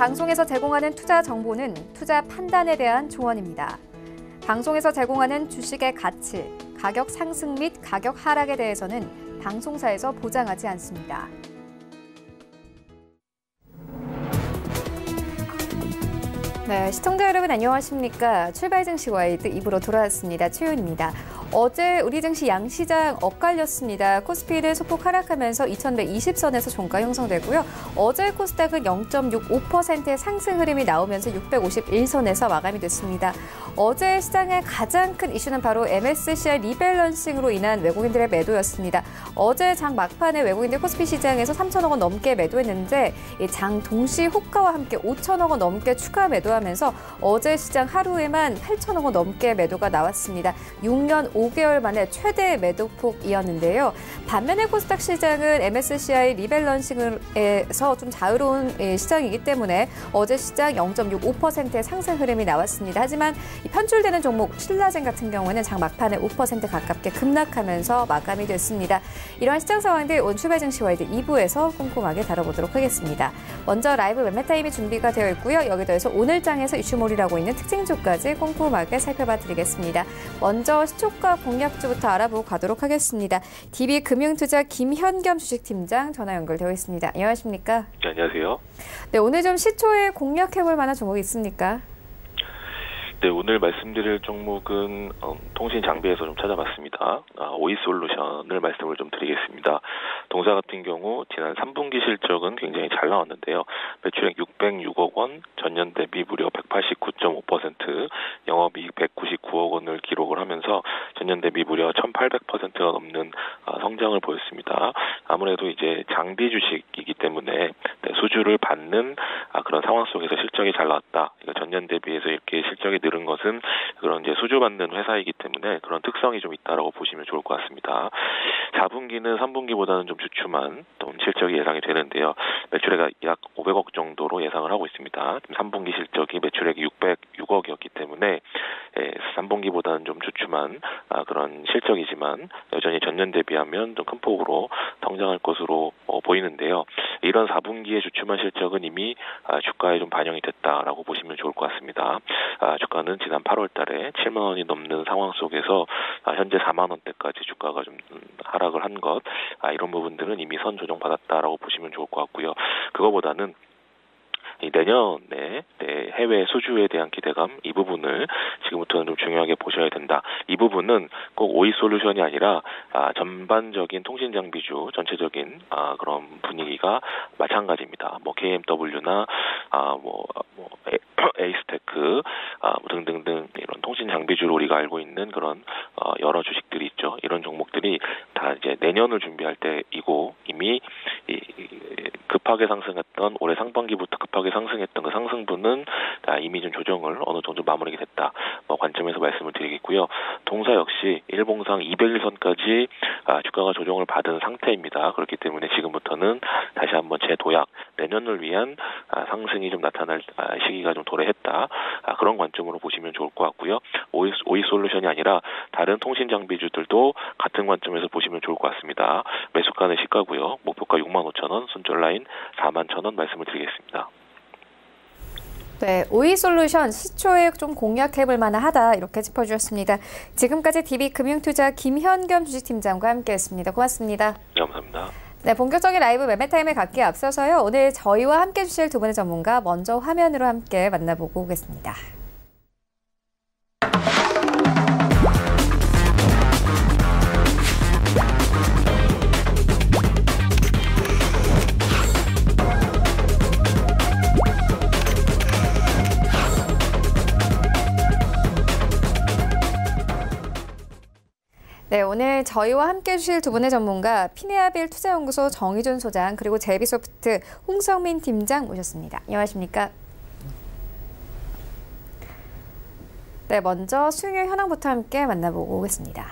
방송에서 제공하는 투자 정보는 투자 판단에 대한 조언입니다. 방송에서 제공하는 주식의 가치, 가격 상승 및 가격 하락에 대해서는 방송사에서 보장하지 않습니다. 네, 시청자 여러분 안녕하십니까? 출발 증시 와이드 2부로 돌아왔습니다. 최윤입니다. 어제 우리 증시 양시장 엇갈렸습니다. 코스피는 소폭 하락하면서 2120선에서 종가 형성되고요. 어제 코스닥은 0.65%의 상승 흐름이 나오면서 651선에서 마감이 됐습니다. 어제 시장의 가장 큰 이슈는 바로 MSCI 리밸런싱으로 인한 외국인들의 매도였습니다. 어제 장 막판에 외국인들 코스피 시장에서 3천억 원 넘게 매도했는데 장 동시 호가와 함께 5천억 원 넘게 추가 매도하면서 어제 시장 하루에만 8천억 원 넘게 매도가 나왔습니다. 6년 5개월 만에 최대 매도폭이었는데요. 반면에 코스닥 시장은 MSCI 리밸런싱에서 좀 자유로운 시장이기 때문에 어제 시장 0.65%의 상승 흐름이 나왔습니다. 하지만 편출되는 종목 신라젠 같은 경우는 장 막판에 5% 가깝게 급락하면서 마감이 됐습니다. 이러한 시장 상황들 오늘 출발 증시 와이드 2부에서 꼼꼼하게 다뤄보도록 하겠습니다. 먼저 라이브 매매 타임이 준비가 되어 있고요. 여기 더해서 오늘 장에서 이슈몰이라고 있는 특징주까지 꼼꼼하게 살펴봐 드리겠습니다. 먼저 시초가 공략주부터 알아보고 가도록 하겠습니다. DB금융투자 김현겸 주식팀장 전화 연결되어 있습니다. 안녕하십니까? 네, 안녕하세요. 네, 오늘 좀 시초에 공략해볼 만한 종목이 있습니까? 네, 오늘 말씀드릴 종목은 통신 장비에서 좀 찾아봤습니다. 오이솔루션을 말씀을 좀 드리겠습니다. 동사 같은 경우 지난 3분기 실적은 굉장히 잘 나왔는데요. 매출액 606억 원, 전년 대비 무려 189.5%, 영업이익 199억 원을 기록을 하면서 전년 대비 무려 1,800%가 넘는 성장을 보였습니다. 아무래도 이제 장비 주식이기 때문에 수주를 받는 그런 상황 속에서 실적이 잘 나왔다. 전년 대비해서 이렇게 실적이 늘은 것은 그런 이제 수주받는 회사이기 때문에 그런 특성이 좀 있다라고 보시면 좋을 것 같습니다. 4분기는 3분기보다는 좀 주춤한 실적이 예상이 되는데요. 매출액 약 500억 정도로 예상을 하고 있습니다. 3분기 실적이 매출액이 606억이었기 때문에 3분기보다는 좀 주춤한 그런 실적이지만 여전히 전년 대비하면 좀 큰 폭으로 성장할 것으로 보이는데요. 이런 4분기의 주춤한 실적은 이미 주가에 좀 반영이 됐다라고 보시면 좋을 것 같습니다. 주가는 지난 8월 달에 7만 원이 넘는 상황 속에서 현재 4만 원대까지 주가가 좀 하락을 한 것, 이런 부분들은 이미 선 조정받았다라고 보시면 좋을 것 같고요. 그거보다는 내년에 해외 수주에 대한 기대감, 이 부분을 지금부터는 좀 중요하게 보셔야 된다. 이 부분은 꼭 오이솔루션이 아니라 전반적인 통신장비주 전체적인 그런 분위기가 마찬가지입니다. KMW나 에이스테크 등등등 이런 통신장비주로 우리가 알고 있는 그런 여러 주식들이 있죠. 이런 종목들이 다 이제 내년을 준비할 때이고 이미 급하게 상승했던 올해 상반기부터 급하게 상승했던 그 상승분은 이미 좀 조정을 어느 정도 마무리가 됐다. 관점에서 말씀을 드리겠고요. 동사 역시 일봉상 200일선까지 주가가 조정을 받은 상태입니다. 그렇기 때문에 지금부터는 다시 한번 재도약, 내년을 위한 상승이 좀 나타날 시기가 좀 도래했다. 그런 관점으로 보시면 좋을 것 같고요. 오이솔루션이 아니라 다른 통신 장비주들도 같은 관점에서 보시면 좋을 것 같습니다. 매수가는 시가고요. 목표가 65,000원, 손절 라인 41,000원 말씀을 드리겠습니다. 네, 오이솔루션 시초에 좀 공략해볼 만하다 이렇게 짚어주셨습니다. 지금까지 DB금융투자 김현겸 주식팀장과 함께했습니다. 고맙습니다. 네, 감사합니다. 네, 본격적인 라이브 매매타임에 갖기에 앞서서요. 오늘 저희와 함께 해주실 두 분의 전문가 먼저 화면으로 함께 만나보고 오겠습니다. 네, 오늘 저희와 함께 해주실 두 분의 전문가 피네아빌 투자연구소 정희준 소장 그리고 제비소프트 홍성민 팀장 모셨습니다. 안녕하십니까? 네, 먼저 수익률 현황부터 함께 만나보고 오겠습니다.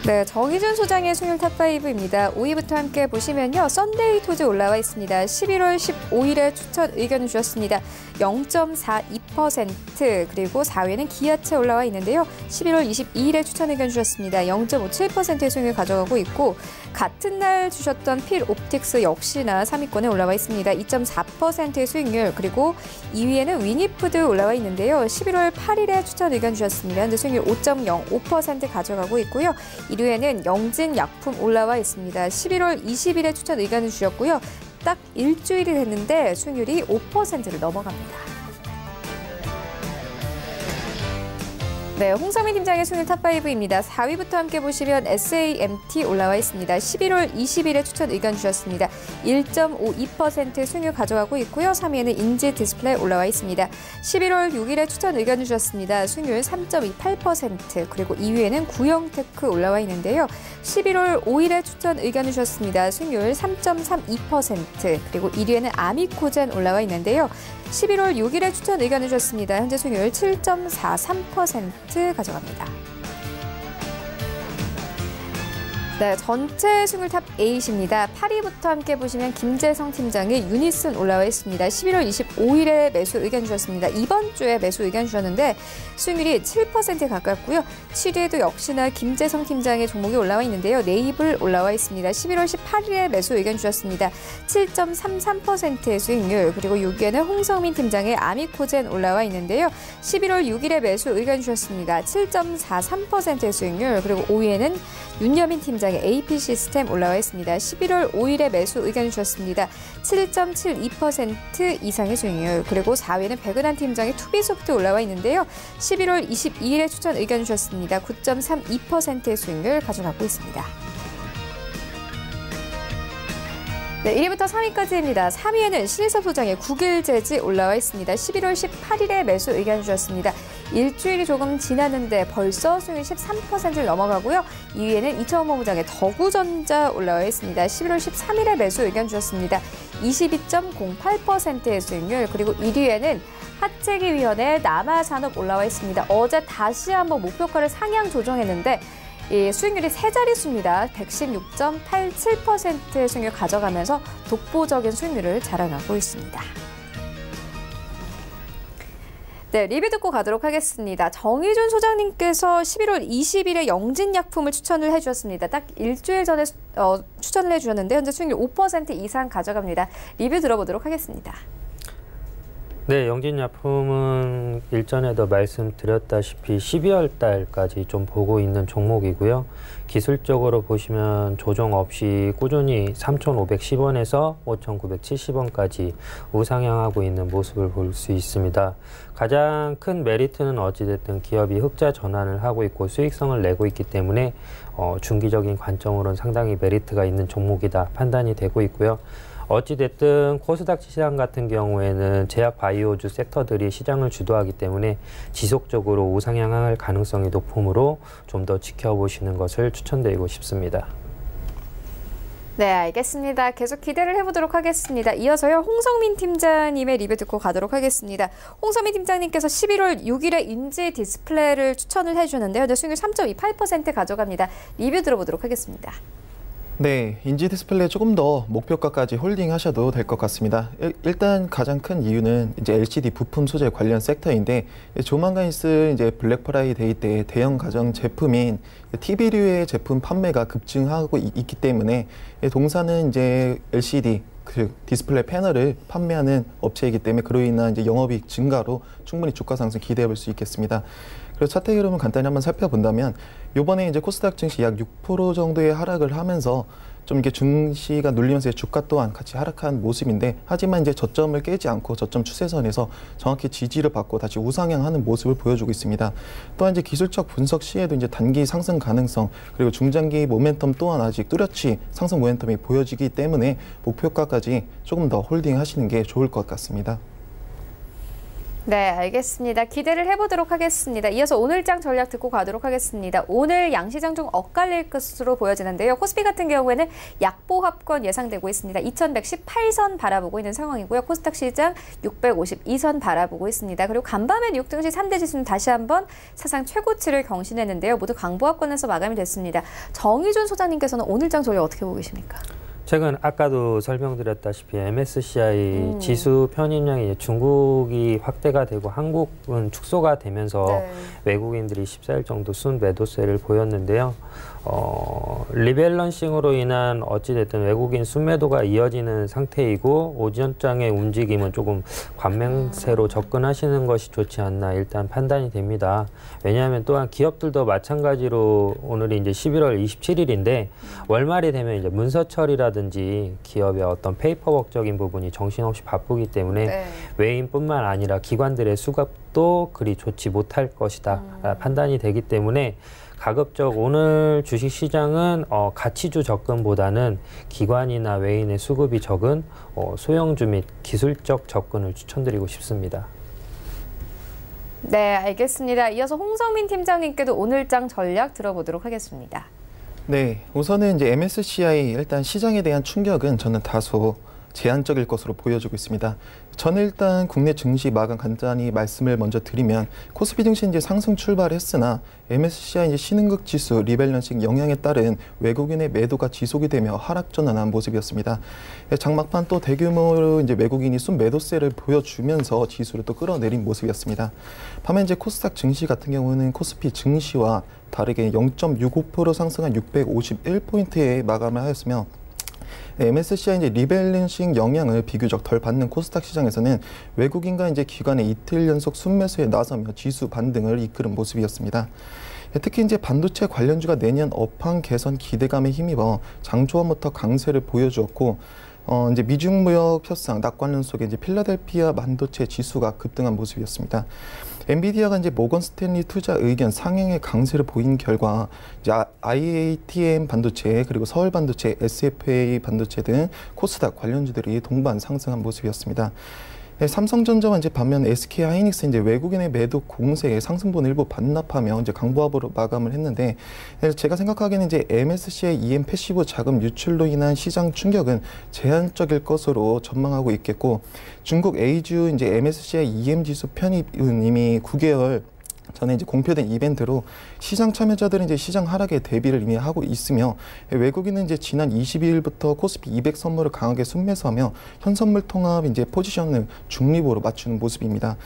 네, 정희준 소장의 수요일 탑5입니다. 5위부터 함께 보시면요. 썬데이토즈 올라와 있습니다. 11월 15일에 추천 의견 주셨습니다. 0.42%, 그리고 4위에는 기아차 올라와 있는데요. 11월 22일에 추천 의견 주셨습니다. 0.57%의 수익을 가져가고 있고, 같은 날 주셨던 필옵틱스 역시나 3위권에 올라와 있습니다. 2.4%의 수익률, 그리고 2위에는 위니푸드 올라와 있는데요. 11월 8일에 추천 의견 주셨습니다. 현재 수익률 5.05% 가져가고 있고요. 1위에는 영진약품 올라와 있습니다. 11월 20일에 추천 의견을 주셨고요. 딱 일주일이 됐는데 수익률이 5%를 넘어갑니다. 네, 홍성민 팀장의 수익률 탑5입니다. 4위부터 함께 보시면 SAMT 올라와 있습니다. 11월 20일에 추천 의견 주셨습니다. 1.52%의 수익률 가져가고 있고요. 3위에는 인지디스플레이 올라와 있습니다. 11월 6일에 추천 의견 주셨습니다. 수익률 3.28%, 그리고 2위에는 구형테크 올라와 있는데요. 11월 5일에 추천 의견 주셨습니다. 수익률 3.32%, 그리고 1위에는 아미코젠 올라와 있는데요. 11월 6일에 추천 의견을 주셨습니다. 현재 수익률 7.43% 가져갑니다. 네, 전체 수익률 탑 8입니다. 8위부터 함께 보시면 김재성 팀장의 유니슨 올라와 있습니다. 11월 25일에 매수 의견 주셨습니다. 이번 주에 매수 의견 주셨는데 수익률이 7%에 가깝고요. 7위에도 역시나 김재성 팀장의 종목이 올라와 있는데요. 네이블 올라와 있습니다. 11월 18일에 매수 의견 주셨습니다. 7.33%의 수익률, 그리고 6위에는 홍성민 팀장의 아미코젠 올라와 있는데요. 11월 6일에 매수 의견 주셨습니다. 7.43%의 수익률, 그리고 5위에는 윤여민 팀장의 AP시스템 올라와 있습니다. 11월 5일에 매수 의견 주셨습니다. 7.72% 이상의 수익률, 그리고 4위에는 백은한 팀장의 투비소프트 올라와 있는데요. 11월 22일에 추천 의견 주셨습니다. 9.32%의 수익률 가져가고 있습니다. 네, 1위부터 3위까지입니다. 3위에는 신일섭 소장의 국일재지 올라와 있습니다. 11월 18일에 매수 의견 주셨습니다. 일주일이 조금 지났는데 벌써 수익률 13%를 넘어가고요. 2위에는 이창호 본부장의 더구전자 올라와 있습니다. 11월 13일에 매수 의견 주셨습니다. 22.08%의 수익률, 그리고 1위에는 하채기위원회 남아산업 올라와 있습니다. 어제 다시 한번 목표가를 상향 조정했는데 수익률이 세 자릿수입니다. 116.87%의 수익률 가져가면서 독보적인 수익률을 자랑하고 있습니다. 네, 리뷰 듣고 가도록 하겠습니다. 정희준 소장님께서 11월 20일에 영진약품을 추천을 해주셨습니다. 딱 일주일 전에 추천을 해주셨는데 현재 수익률 5% 이상 가져갑니다. 리뷰 들어보도록 하겠습니다. 네, 영진약품은 일전에도 말씀드렸다시피 12월 달까지 좀 보고 있는 종목이고요. 기술적으로 보시면 조정 없이 꾸준히 3,510원에서 5,970원까지 우상향하고 있는 모습을 볼 수 있습니다. 가장 큰 메리트는 어찌됐든 기업이 흑자 전환을 하고 있고 수익성을 내고 있기 때문에 중기적인 관점으로는 상당히 메리트가 있는 종목이다 판단이 되고 있고요. 어찌됐든 코스닥 시장 같은 경우에는 제약 바이오주 섹터들이 시장을 주도하기 때문에 지속적으로 우상향할 가능성이 높으므로 좀 더 지켜보시는 것을 추천드리고 싶습니다. 네, 알겠습니다. 계속 기대를 해보도록 하겠습니다. 이어서요, 홍성민 팀장님의 리뷰 듣고 가도록 하겠습니다. 홍성민 팀장님께서 11월 6일에 인지 디스플레이를 추천을 해주는데 현재 수익률 3.28% 가져갑니다. 리뷰 들어보도록 하겠습니다. 네, 인지 디스플레이 조금 더 목표가까지 홀딩 하셔도 될 것 같습니다. 일단 가장 큰 이유는 이제 LCD 부품 소재 관련 섹터인데 조만간 있을 이제 블랙 프라이데이 때 대형 가전 제품인 TV류의 제품 판매가 급증하고 있기 때문에 동사는 이제 LCD 디스플레이 패널을 판매하는 업체이기 때문에 그로 인한 이제 영업이익 증가로 충분히 주가 상승 기대해 볼 수 있겠습니다. 그래서 차트 흐름을 간단히 한번 살펴본다면 이번에 이제 코스닥 증시 약 6% 정도의 하락을 하면서 좀 이게 증시가 눌리면서 주가 또한 같이 하락한 모습인데 하지만 이제 저점을 깨지 않고 저점 추세선에서 정확히 지지를 받고 다시 우상향하는 모습을 보여주고 있습니다. 또한 이제 기술적 분석 시에도 이제 단기 상승 가능성 그리고 중장기 모멘텀 또한 아직 뚜렷이 상승 모멘텀이 보여지기 때문에 목표가까지 조금 더 홀딩 하시는 게 좋을 것 같습니다. 네, 알겠습니다. 기대를 해보도록 하겠습니다. 이어서 오늘장 전략 듣고 가도록 하겠습니다. 오늘 양시장 중 엇갈릴 것으로 보여지는데요. 코스피 같은 경우에는 약보합권 예상되고 있습니다. 2118선 바라보고 있는 상황이고요. 코스닥 시장 652선 바라보고 있습니다. 그리고 간밤에 뉴욕 증시 3대 지수는 다시 한번 사상 최고치를 경신했는데요. 모두 강보합권에서 마감이 됐습니다. 정의준 소장님께서는 오늘장 전략 어떻게 보고 계십니까? 최근 아까도 설명드렸다시피 MSCI 지수 편입량이 중국이 확대가 되고 한국은 축소가 되면서 외국인들이 14일 정도 순 매도세를 보였는데요. 리밸런싱으로 인한 어찌됐든 외국인 순매도가 이어지는 상태이고 오전장의 움직임은 조금 관맹세로 접근하시는 것이 좋지 않나 일단 판단이 됩니다. 왜냐하면 또한 기업들도 마찬가지로 오늘이 이제 11월 27일인데 월말이 되면 이제 문서 처리라든지 기업의 어떤 페이퍼워크적인 부분이 정신없이 바쁘기 때문에 외인뿐만 아니라 기관들의 수급도 그리 좋지 못할 것이다 판단이 되기 때문에 가급적 오늘 주식시장은 가치주 접근보다는 기관이나 외인의 수급이 적은 소형주 및 기술적 접근을 추천드리고 싶습니다. 네, 알겠습니다. 이어서 홍성민 팀장님께도 오늘장 전략 들어보도록 하겠습니다. 네, 우선은 이제 MSCI 일단 시장에 대한 충격은 저는 다소 제한적일 것으로 보여지고 있습니다. 저는 일단 국내 증시 마감 간단히 말씀을 먼저 드리면 코스피 증시 이제 상승 출발했으나 MSCI 이제 신흥국 지수 리밸런싱 영향에 따른 외국인의 매도가 지속이 되며 하락 전환한 모습이었습니다. 장막판 또 대규모로 이제 외국인이 순 매도세를 보여주면서 지수를 또 끌어내린 모습이었습니다. 반면 이제 코스닥 증시 같은 경우는 코스피 증시와 다르게 0.65% 상승한 651포인트에 마감을 하였으며 MSCI 이제 리밸런싱 영향을 비교적 덜 받는 코스닥 시장에서는 외국인과 이제 기관의 이틀 연속 순매수에 나서며 지수 반등을 이끄는 모습이었습니다. 특히 이제 반도체 관련주가 내년 업황 개선 기대감에 힘입어 장 초반부터 강세를 보여주었고 이제 미중 무역 협상 낙관론 속에 이제 필라델피아 반도체 지수가 급등한 모습이었습니다. 엔비디아가 이제 모건 스탠리 투자 의견 상향의 강세를 보인 결과 이제 IATM 반도체 그리고 서울 반도체, SFA 반도체 등 코스닥 관련주들이 동반 상승한 모습이었습니다. 삼성전자와 이제 반면 SK 하이닉스 이제 외국인의 매도 공세에 상승분 일부 반납하며 이제 강보합으로 마감을 했는데 제가 생각하기에는 이제 MSCI EM 패시브 자금 유출로 인한 시장 충격은 제한적일 것으로 전망하고 있겠고 중국 A주 이제 MSCI EM 지수 편입은 이미 9개월 전에 이제 공표된 이벤트로 시장 참여자들은 이제 시장 하락에 대비를 이미 하고 있으며 외국인은 이제 지난 22일부터 코스피 200 선물을 강하게 순매수하며 현 선물 통합 이제 포지션을 중립으로 맞추는 모습입니다.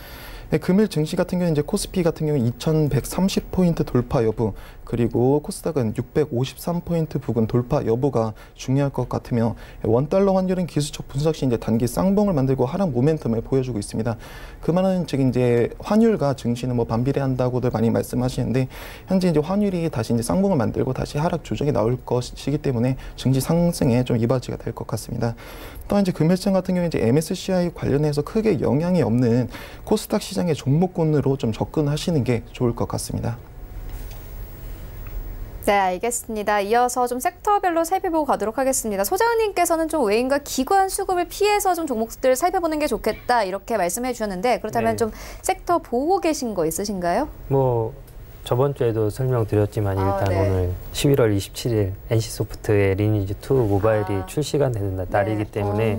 금일 증시 같은 경우는 이제 코스피 같은 경우 2130포인트 돌파 여부 그리고 코스닥은 653포인트 부근 돌파 여부가 중요할 것 같으며 원달러 환율은 기술적 분석 시 이제 단기 쌍봉을 만들고 하락 모멘텀을 보여주고 있습니다. 그 말은 즉 이제 환율과 증시는 뭐 반비례한다고들 많이 말씀하시는데 현재 이제 환율이 다시 이제 쌍봉을 만들고 다시 하락 조정이 나올 것이기 때문에 증시 상승에 좀 이바지가 될 것 같습니다. 또한 이제 금일장 같은 경우에 이제 MSCI 관련해서 크게 영향이 없는 코스닥 시장의 종목군으로 좀 접근하시는 게 좋을 것 같습니다. 네, 알겠습니다. 이어서 좀 섹터별로 살펴보고 가도록 하겠습니다. 소장님께서는 좀 외인과 기관 수급을 피해서 좀 종목들을 살펴보는 게 좋겠다 이렇게 말씀해 주셨는데 그렇다면 좀 섹터 보고 계신 거 있으신가요? 저번 주에도 설명드렸지만 일단 오늘 11월 27일 NC소프트의 리니지2 모바일이 출시가 되는 날이기 때문에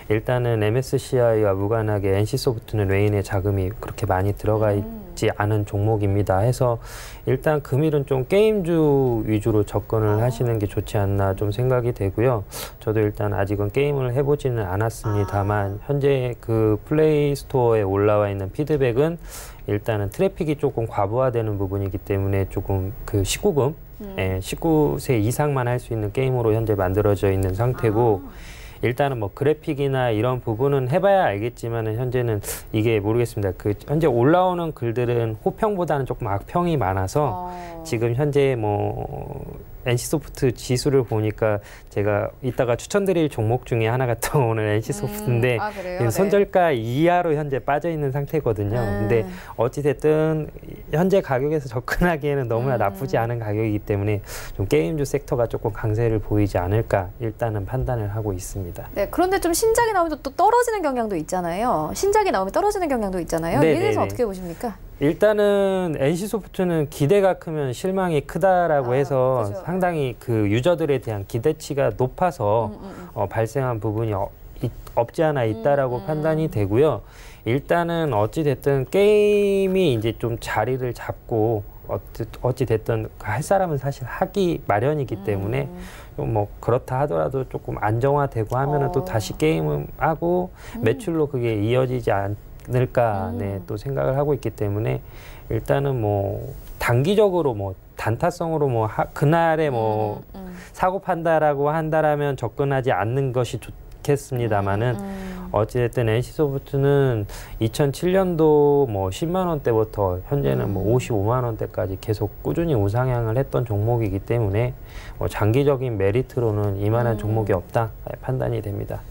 일단은 MSCI와 무관하게 NC소프트는 외인의 자금이 그렇게 많이 들어가 있지 않은 종목입니다. 해서 일단 금일은 좀 게임주 위주로 접근을 하시는 게 좋지 않나 좀 생각이 되고요. 저도 일단 아직은 게임을 해보지는 않았습니다만 현재 그 플레이 스토어에 올라와 있는 피드백은 일단은 트래픽이 조금 과부하되는 부분이기 때문에 조금 그 19금, 19세 이상만 할 수 있는 게임으로 현재 만들어져 있는 상태고 일단은 뭐 그래픽이나 이런 부분은 해봐야 알겠지만은 현재는 이게 모르겠습니다. 그 현재 올라오는 글들은 호평보다는 조금 악평이 많아서 지금 현재 뭐 NC소프트 지수를 보니까 제가 이따가 추천드릴 종목 중에 하나가 또 오늘 NC소프트인데 손절가 이하로 현재 빠져 있는 상태거든요. 근데 어찌됐든 현재 가격에서 접근하기에는 너무나 나쁘지 않은 가격이기 때문에 좀 게임주 섹터가 조금 강세를 보이지 않을까 일단은 판단을 하고 있습니다. 네, 그런데 좀 신작이 나오면 또 떨어지는 경향도 있잖아요. 신작이 나오면 떨어지는 경향도 있잖아요. 이에 대해서 어떻게 보십니까? 일단은 NC소프트는 기대가 크면 실망이 크다라고 해서 그렇죠. 상당히 그 유저들에 대한 기대치가 높아서 발생한 부분이 없지 않아 있다라고 판단이 되고요. 일단은 어찌 됐든 게임이 이제 좀 자리를 잡고 어찌 됐든 할 사람은 사실 하기 마련이기 때문에 뭐 그렇다 하더라도 조금 안정화되고 하면은 또 다시 게임을 하고 매출로 그게 이어지지 않을까 또 생각을 하고 있기 때문에 일단은 뭐 단기적으로 뭐 단타성으로 뭐 그날에 뭐 사고 판다라고 한다라면 접근하지 않는 것이 좋겠습니다만은 어찌됐든 NC소프트는 2007년도 뭐 10만 원대부터 현재는 뭐 55만 원대까지 계속 꾸준히 우상향을 했던 종목이기 때문에 뭐 장기적인 메리트로는 이만한 종목이 없다 판단이 됩니다.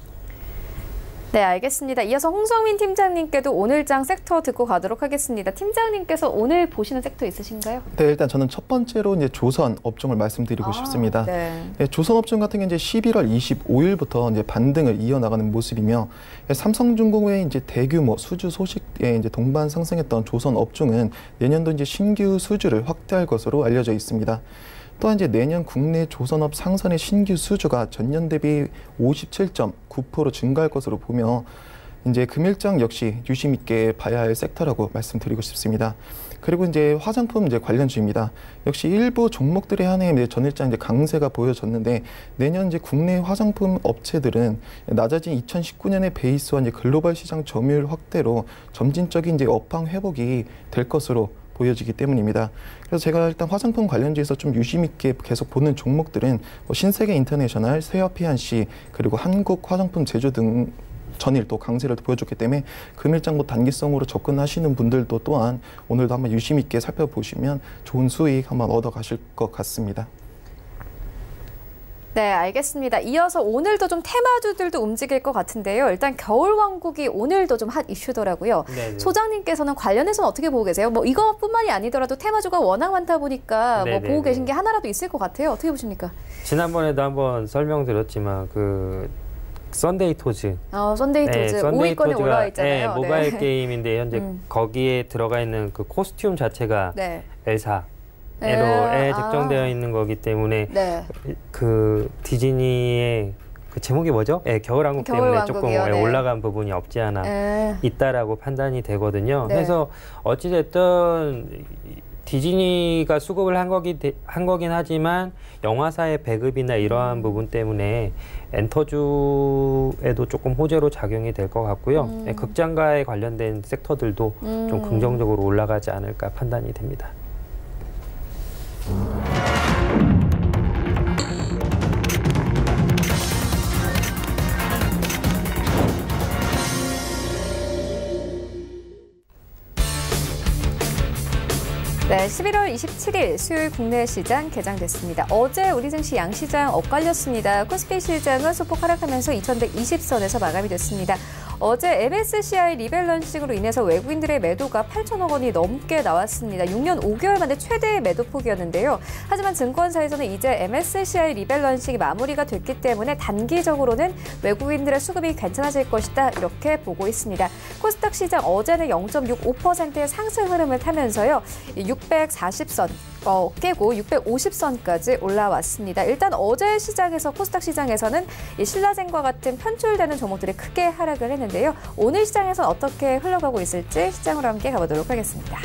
네, 알겠습니다. 이어서 홍성민 팀장님께도 오늘장 섹터 듣고 가도록 하겠습니다. 팀장님께서 오늘 보시는 섹터 있으신가요? 네, 일단 저는 첫 번째로 이제 조선 업종을 말씀드리고 싶습니다. 네, 조선 업종 같은 경우 이제 11월 25일부터 이제 반등을 이어나가는 모습이며 삼성중공의 이제 대규모 수주 소식에 이제 동반 상승했던 조선 업종은 내년도 이제 신규 수주를 확대할 것으로 알려져 있습니다. 또한 이제 내년 국내 조선업 상선의 신규 수주가 전년 대비 57.9% 증가할 것으로 보며 이제 금일장 역시 유심 있게 봐야 할 섹터라고 말씀드리고 싶습니다. 그리고 이제 화장품 이제 관련주입니다. 역시 일부 종목들에 한해 이제 전일장 이제 강세가 보여졌는데 내년 이제 국내 화장품 업체들은 낮아진 2019년의 베이스와 이제 글로벌 시장 점유율 확대로 점진적인 이제 업황 회복이 될 것으로 보여지기 때문입니다. 그래서 제가 일단 화장품 관련주에서 좀 유심 있게 계속 보는 종목들은 뭐 신세계 인터내셔널, 세어피안시 그리고 한국 화장품 제조 등 전일 또 강세를 보여줬기 때문에 금일장 뭐 단기성으로 접근하시는 분들도 또한 오늘도 한번 유심 있게 살펴보시면 좋은 수익 한번 얻어 가실 것 같습니다. 네, 알겠습니다. 이어서 오늘도 좀 테마주들도 움직일 것 같은데요. 일단 겨울왕국이 오늘도 좀 핫 이슈더라고요. 네네. 소장님께서는 관련해서는 어떻게 보고 계세요? 뭐 이것뿐만이 아니더라도 테마주가 워낙 많다 보니까 뭐 보고 계신 게 하나라도 있을 것 같아요. 어떻게 보십니까? 지난번에도 한번 설명드렸지만 그 썬데이 토즈. 썬데이 토즈. 5위권에 올라와 있잖아요. 네, 모바일 게임인데 현재 거기에 들어가 있는 그 코스튬 자체가 엘사. 에로에 책정되어 있는 거기 때문에 그 디즈니의 그 제목이 뭐죠? 겨울왕국 때문에 조금 올라간 부분이 없지 않아 있다라고 판단이 되거든요. 그래서 어찌됐든 디즈니가 수급을 한 거긴 하지만 영화사의 배급이나 이러한 부분 때문에 엔터주에도 조금 호재로 작용이 될 것 같고요. 극장가에 관련된 섹터들도 좀 긍정적으로 올라가지 않을까 판단이 됩니다. 네, 11월 27일 수요일 국내 시장 개장됐습니다. 어제 우리 증시 양시장 엇갈렸습니다. 코스피 시장은 소폭 하락하면서 2120선에서 마감이 됐습니다. 어제 MSCI 리밸런싱으로 인해서 외국인들의 매도가 8천억 원이 넘게 나왔습니다. 6년 5개월 만에 최대의 매도폭이었는데요. 하지만 증권사에서는 이제 MSCI 리밸런싱이 마무리가 됐기 때문에 단기적으로는 외국인들의 수급이 괜찮아질 것이다 이렇게 보고 있습니다. 코스닥 시장 어제는 0.65%의 상승 흐름을 타면서요. 640선 깨고 650선까지 올라왔습니다. 일단 어제 시장에서 코스닥 시장에서는 이 신라젠과 같은 편출되는 종목들이 크게 하락을 했는데요. 오늘 시장에서는 어떻게 흘러가고 있을지 시장으로 함께 가보도록 하겠습니다.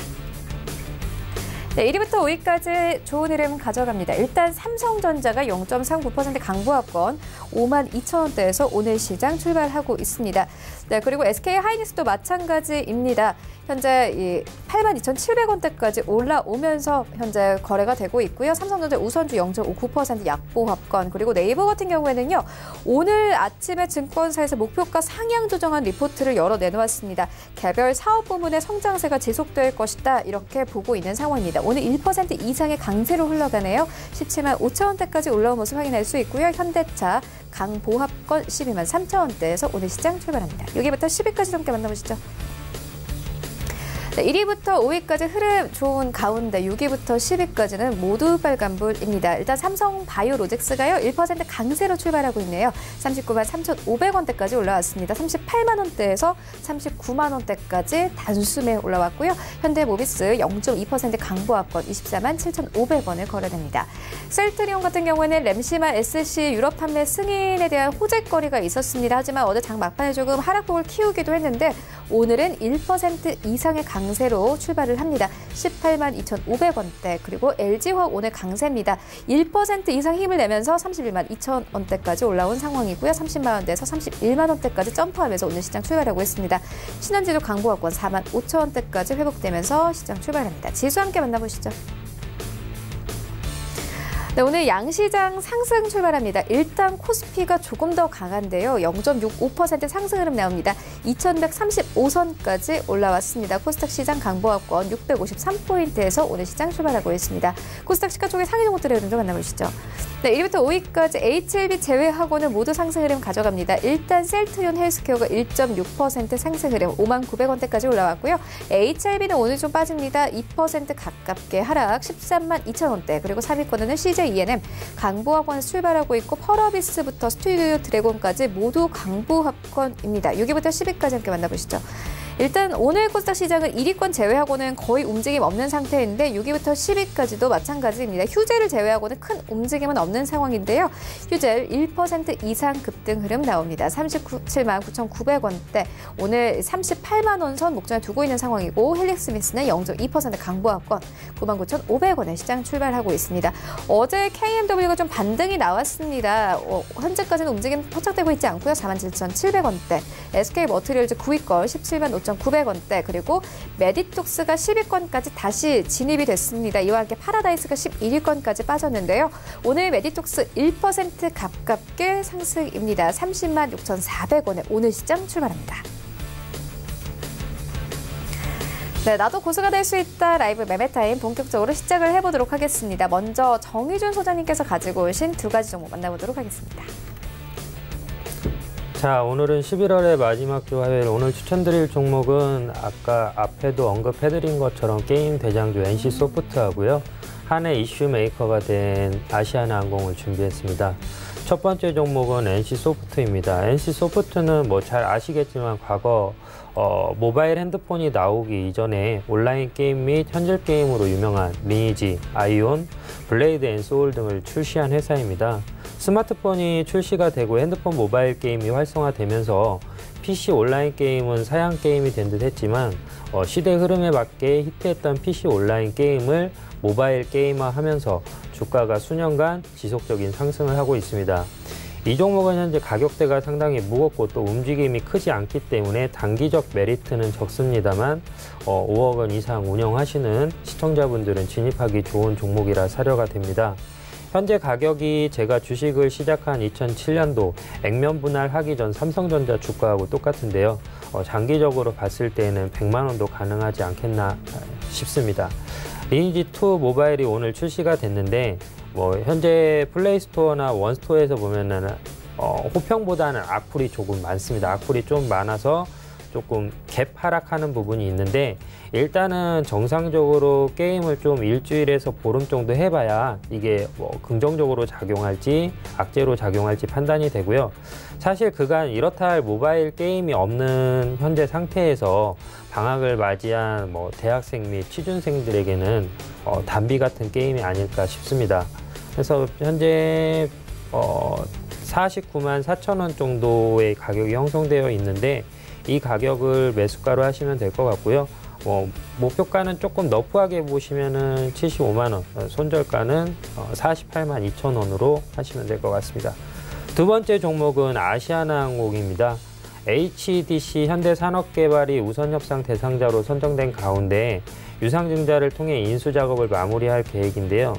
네, 1위부터 5위까지 좋은 흐름 가져갑니다. 일단 삼성전자가 0.39% 강보합권 52,000원대에서 오늘 시장 출발하고 있습니다. 네, 그리고 SK하이닉스도 마찬가지입니다. 현재 82,700원대까지 올라오면서 현재 거래가 되고 있고요. 삼성전자 우선주 0.59% 약보합권, 그리고 네이버 같은 경우에는요. 오늘 아침에 증권사에서 목표가 상향 조정한 리포트를 여러 내놓았습니다. 개별 사업 부문의 성장세가 지속될 것이다 이렇게 보고 있는 상황입니다. 오늘 1% 이상의 강세로 흘러가네요. 17만 5천 원대까지 올라온 모습 확인할 수 있고요. 현대차 강보합권 12만 3천 원대에서 오늘 시장 출발합니다. 6위부터 10위까지 함께 만나보시죠. 네, 1위부터 5위까지 흐름 좋은 가운데 6위부터 10위까지는 모두 빨간불입니다. 일단 삼성바이오로직스가요. 1% 강세로 출발하고 있네요. 39만 3,500원대까지 올라왔습니다. 38만 원대에서 39만 원대까지 단숨에 올라왔고요. 현대모비스 0.2% 강보합권 24만 7,500원을 거래됩니다. 셀트리온 같은 경우에는 램시만 SC 유럽 판매 승인에 대한 호재거리가 있었습니다. 하지만 어제 장 막판에 조금 하락폭을 키우기도 했는데 오늘은 1% 이상의 강세로 출발을 합니다. 18만 2,500원대 그리고 LG화학 오늘 강세입니다. 1% 이상 힘을 내면서 31만 2천 원대까지 올라온 상황이고요. 30만 원대에서 31만 원대까지 점프하면서 오늘 시장 출발하고 있습니다. 신한지도 강보합권 4만 5천 원대까지 회복되면서 시장 출발합니다. 지수 함께 만나보시죠. 네, 오늘 양시장 상승 출발합니다. 일단 코스피가 조금 더 강한데요. 0.65% 상승 흐름 나옵니다. 2135선까지 올라왔습니다. 코스닥 시장 강보합권 653포인트에서 오늘 시장 출발하고 있습니다. 코스닥 시가총액 상위 종목들의 흐름 좀 만나보시죠. 네, 1위부터 5위까지 HLB 제외하고는 모두 상승 흐름 가져갑니다. 일단 셀트리온 헬스케어가 1.6% 상승 흐름 5만 900원대까지 올라왔고요. HLB는 오늘 좀 빠집니다. 2% 가깝게 하락 13만 2천 원대 그리고 3위권에는 CJ 강보합권에서 출발하고 있고 펄어비스부터 스튜디오 드래곤까지 모두 강보합권입니다. 6위부터 10위까지 함께 만나보시죠. 일단 오늘 코스닥 시장은 1위권 제외하고는 거의 움직임 없는 상태인데 6위부터 10위까지도 마찬가지입니다. 휴젤을 제외하고는 큰 움직임은 없는 상황인데요. 휴젤 1% 이상 급등 흐름 나옵니다. 37만 9,900원대 오늘 38만 원 선 목전에 두고 있는 상황이고 헬릭스미스는 0.2% 강보합권 9만 9,500원에 시장 출발하고 있습니다. 어제 KMW가 좀 반등이 나왔습니다. 현재까지는 움직임 포착되고 있지 않고요. 47,700원대 SK머티리얼즈 9위권 17만 5,900원대 그리고 메디톡스가 10위권까지 다시 진입이 됐습니다. 이와 함께 파라다이스가 11위권까지 빠졌는데요. 오늘 메디톡스 1% 가깝게 상승입니다. 30만 6,400원에 오늘 시장 출발합니다. 네, 나도 고수가 될 수 있다 라이브 매매타임 본격적으로 시작을 해보도록 하겠습니다. 먼저 정희준 소장님께서 가지고 오신 두 가지 종목 만나보도록 하겠습니다. 자, 오늘은 11월의 마지막 주 화요일 오늘 추천드릴 종목은 아까 앞에도 언급해드린 것처럼 게임 대장주 NC소프트하고요. 한 해 이슈 메이커가 된 아시아나항공을 준비했습니다. 첫 번째 종목은 NC소프트입니다. NC소프트는 뭐 잘 아시겠지만 과거 모바일 핸드폰이 나오기 이전에 온라인 게임 및 현질 게임으로 유명한 리니지, 아이온, 블레이드 앤 소울 등을 출시한 회사입니다. 스마트폰이 출시가 되고 핸드폰 모바일 게임이 활성화되면서 PC 온라인 게임은 사양 게임이 된 듯 했지만 시대 흐름에 맞게 히트했던 PC 온라인 게임을 모바일 게임화하면서 주가가 수년간 지속적인 상승을 하고 있습니다. 이 종목은 현재 가격대가 상당히 무겁고 또 움직임이 크지 않기 때문에 단기적 메리트는 적습니다만 5억 원 이상 운영하시는 시청자분들은 진입하기 좋은 종목이라 사려가 됩니다. 현재 가격이 제가 주식을 시작한 2007년도 액면 분할하기 전 삼성전자 주가하고 똑같은데요. 장기적으로 봤을 때는 100만 원도 가능하지 않겠나 싶습니다. 리니지2 모바일이 오늘 출시가 됐는데 현재 플레이스토어나 원스토어에서 보면은 호평보다는 악플이 조금 많습니다. 악플이 좀 많아서 조금 갭 하락하는 부분이 있는데 일단은 정상적으로 게임을 좀 일주일에서 보름 정도 해봐야 이게 긍정적으로 작용할지 악재로 작용할지 판단이 되고요. 사실 그간 이렇다 할 모바일 게임이 없는 현재 상태에서 방학을 맞이한 대학생 및 취준생들에게는 단비 같은 게임이 아닐까 싶습니다. 그래서 현재 49만 4천 원 정도의 가격이 형성되어 있는데 이 가격을 매수가로 하시면 될 것 같고요. 목표가는 조금 너프하게 보시면은 75만 원, 손절가는 48만 2천 원으로 하시면 될 것 같습니다. 두 번째 종목은 아시아나항공입니다. HDC 현대산업개발이 우선협상 대상자로 선정된 가운데 유상증자를 통해 인수 작업을 마무리할 계획인데요.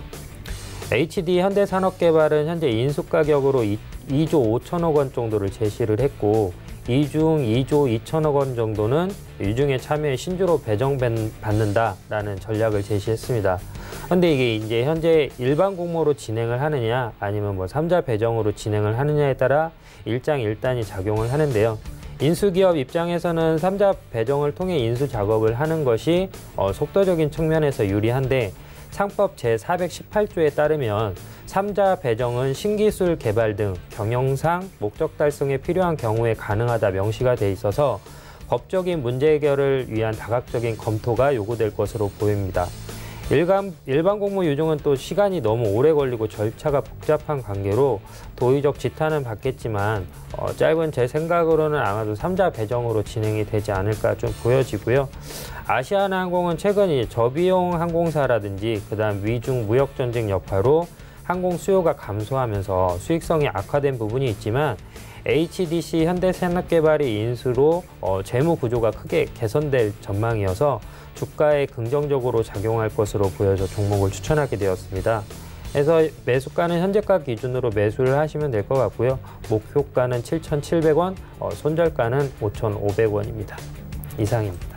HD 현대산업개발은 현재 인수 가격으로 2조 5천억 원 정도를 제시를 했고 이 중 2조 2천억 원 정도는 유중에 참여해 신주로 배정받는다라는 전략을 제시했습니다. 그런데 이게 이제 현재 일반 공모로 진행을 하느냐 아니면 뭐 3자 배정으로 진행을 하느냐에 따라 일장일단이 작용을 하는데요. 인수기업 입장에서는 3자 배정을 통해 인수 작업을 하는 것이 속도적인 측면에서 유리한데 상법 제418조에 따르면 3자 배정은 신기술 개발 등 경영상 목적 달성에 필요한 경우에 가능하다 명시가 돼 있어서 법적인 문제 해결을 위한 다각적인 검토가 요구될 것으로 보입니다. 일반 공모 유중은 또 시간이 너무 오래 걸리고 절차가 복잡한 관계로 도의적 지탄은 받겠지만 짧은 제 생각으로는 아마도 3자 배정으로 진행이 되지 않을까 좀 보여지고요. 아시아나항공은 최근 저비용 항공사라든지 그다음 위중 무역 전쟁 여파로 항공 수요가 감소하면서 수익성이 악화된 부분이 있지만 HDC 현대산업개발이 인수로 재무 구조가 크게 개선될 전망이어서 주가에 긍정적으로 작용할 것으로 보여져 종목을 추천하게 되었습니다. 그래서 매수가는 현재가 기준으로 매수를 하시면 될 것 같고요. 목표가는 7,700원, 손절가는 5,500원입니다. 이상입니다.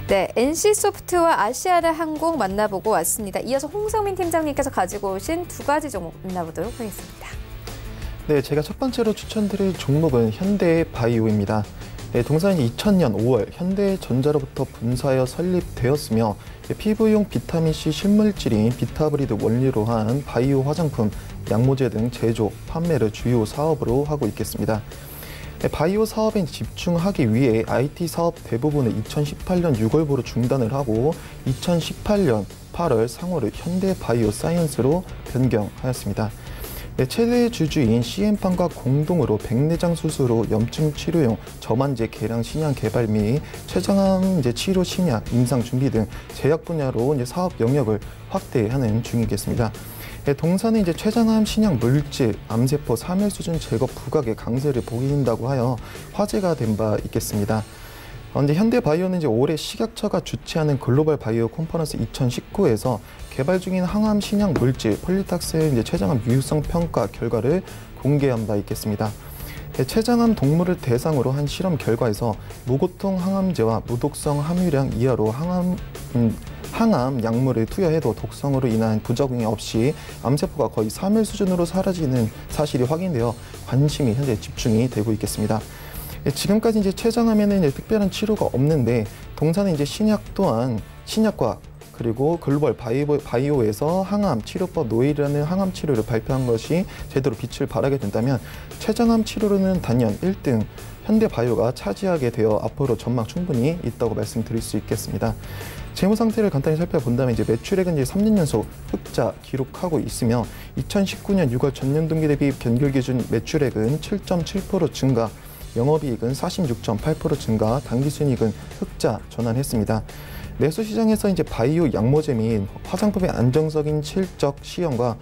네, NC소프트와 아시아나항공 만나보고 왔습니다. 이어서 홍성민 팀장님께서 가지고 오신 두 가지 종목 만나보도록 하겠습니다. 네, 제가 첫 번째로 추천드릴 종목은 현대바이오입니다. 네, 동사는 2000년 5월 현대전자로부터 분사하여 설립되었으며 피부용 비타민C 실물질인 비타브리드 원리로 한 바이오 화장품, 약모제 등 제조, 판매를 주요 사업으로 하고 있겠습니다. 바이오 사업에 집중하기 위해 IT 사업 대부분을 2018년 6월부로 중단을 하고 2018년 8월 상호를 현대바이오 사이언스로 변경하였습니다. 최대 주주인 CM팜과 공동으로 백내장 수술로 염증 치료용 저만제 계량 신약 개발 및 췌장암 치료 신약, 임상 준비 등 제약 분야로 사업 영역을 확대하는 중이겠습니다. 동사는 췌장암 신약 물질, 암세포 사멸 수준 제거 부각의 강세를 보인다고 하여 화제가 된 바 있겠습니다. 그런데 현대바이오는 올해 식약처가 주최하는 글로벌 바이오 컨퍼런스 2019에서 개발 중인 항암 신약 물질 폴리탁스의 췌장암 유효성 평가 결과를 공개한 바 있겠습니다. 췌장암 동물을 대상으로 한 실험 결과에서 무고통 항암제와 무독성 함유량 이하로 항암 약물을 투여해도 독성으로 인한 부작용이 없이 암세포가 거의 사멸 수준으로 사라지는 사실이 확인되어 관심이 현재 집중이 되고 있겠습니다. 지금까지 췌장암에는 특별한 치료가 없는데 동사는 신약 또한 신약과 그리고 글로벌 바이오에서 항암 치료법 노일이라는 항암 치료를 발표한 것이 제대로 빛을 발하게 된다면 췌장암 치료로는 단연 1등 현대바이오가 차지하게 되어 앞으로 전망 충분히 있다고 말씀드릴 수 있겠습니다. 재무 상태를 간단히 살펴본다면 매출액은 3년 연속 흑자 기록하고 있으며 2019년 6월 전년 동기 대비 변결 기준 매출액은 7.7% 증가, 영업이익은 46.8% 증가, 당기순이익은 흑자 전환했습니다. 내수 시장에서 바이오 약모제 및 화장품의 안정적인 실적 시험과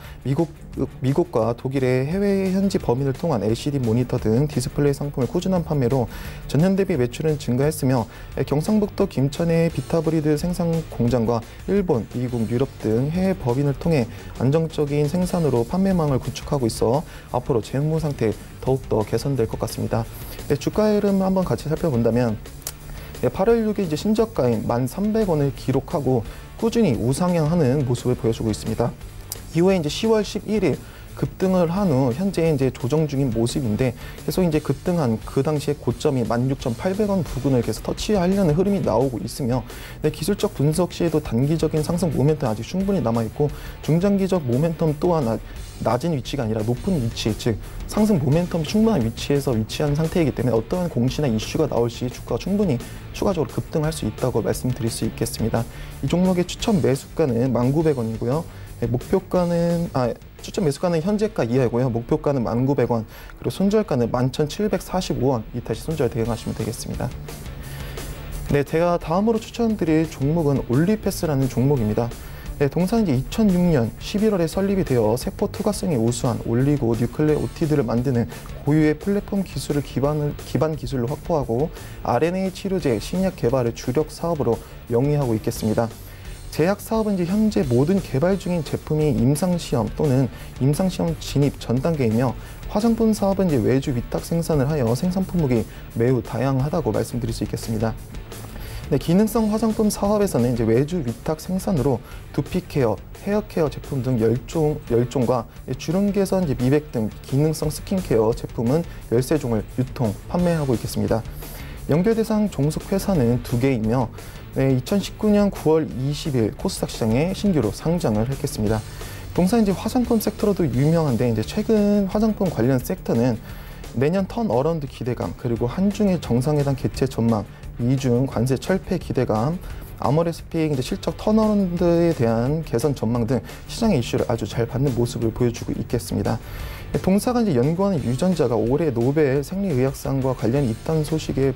미국과 독일의 해외 현지 범위를 통한 LCD 모니터 등 디스플레이 상품을 꾸준한 판매로 전년 대비 매출은 증가했으며 경상북도 김천의 비타브리드 생산 공장과 일본, 미국, 유럽 등 해외 법인을 통해 안정적인 생산으로 판매망을 구축하고 있어 앞으로 재무 상태 더욱더 개선될 것 같습니다. 주가 흐름 한번 같이 살펴본다면 8월 6일 신저가인 1,300원을 기록하고 꾸준히 우상향하는 모습을 보여주고 있습니다. 이후에 10월 11일 급등을 한 후 현재 조정 중인 모습인데 계속 급등한 그 당시의 고점이 16,800원 부근을 계속 터치하려는 흐름이 나오고 있으며 기술적 분석 시에도 단기적인 상승 모멘텀 아직 충분히 남아있고 중장기적 모멘텀 또한 낮은 위치가 아니라 높은 위치, 즉 상승 모멘텀 충분한 위치에서 위치한 상태이기 때문에 어떠한 공시나 이슈가 나올 시 주가가 충분히 추가적으로 급등할 수 있다고 말씀드릴 수 있겠습니다. 이 종목의 추천 매수가는 1,900원이고요. 추천 매수가는 현재가 이하이고요. 목표가는 1,900원, 그리고 손절가는 11,745원, 이타시 손절 대응하시면 되겠습니다. 네, 제가 다음으로 추천드릴 종목은 올리패스라는 종목입니다. 동사는 2006년 11월에 설립이 되어 세포 투과성이 우수한 올리고 뉴클레오티드를 만드는 고유의 플랫폼 기술을 기반 기술로 확보하고 RNA 치료제 신약 개발을 주력 사업으로 영위하고 있겠습니다. 제약 사업은 이제 현재 모든 개발 중인 제품이 임상시험 또는 임상시험 진입 전 단계이며 화장품 사업은 이제 외주 위탁 생산을 하여 생산 품목이 매우 다양하다고 말씀드릴 수 있겠습니다. 네, 기능성 화장품 사업에서는 이제 외주 위탁 생산으로 두피 케어, 헤어 케어 제품 등 10종과 주름 개선, 미백 등 기능성 스킨케어 제품은 13종을 유통, 판매하고 있겠습니다. 연결 대상 종속 회사는 2개이며 2019년 9월 20일 코스닥 시장에 신규로 상장을 했겠습니다. 동사 이제 화장품 섹터로도 유명한데 이제 최근 화장품 관련 섹터는 내년 턴어라운드 기대감, 그리고 한중일 정상회담 개최 전망, 미중 관세 철폐 기대감, 아모레스픽 실적 턴어라운드에 대한 개선 전망 등 시장의 이슈를 아주 잘 받는 모습을 보여주고 있겠습니다. 동사가 이제 연구하는 유전자가 올해 노벨 생리의학상과 관련 입단 소식을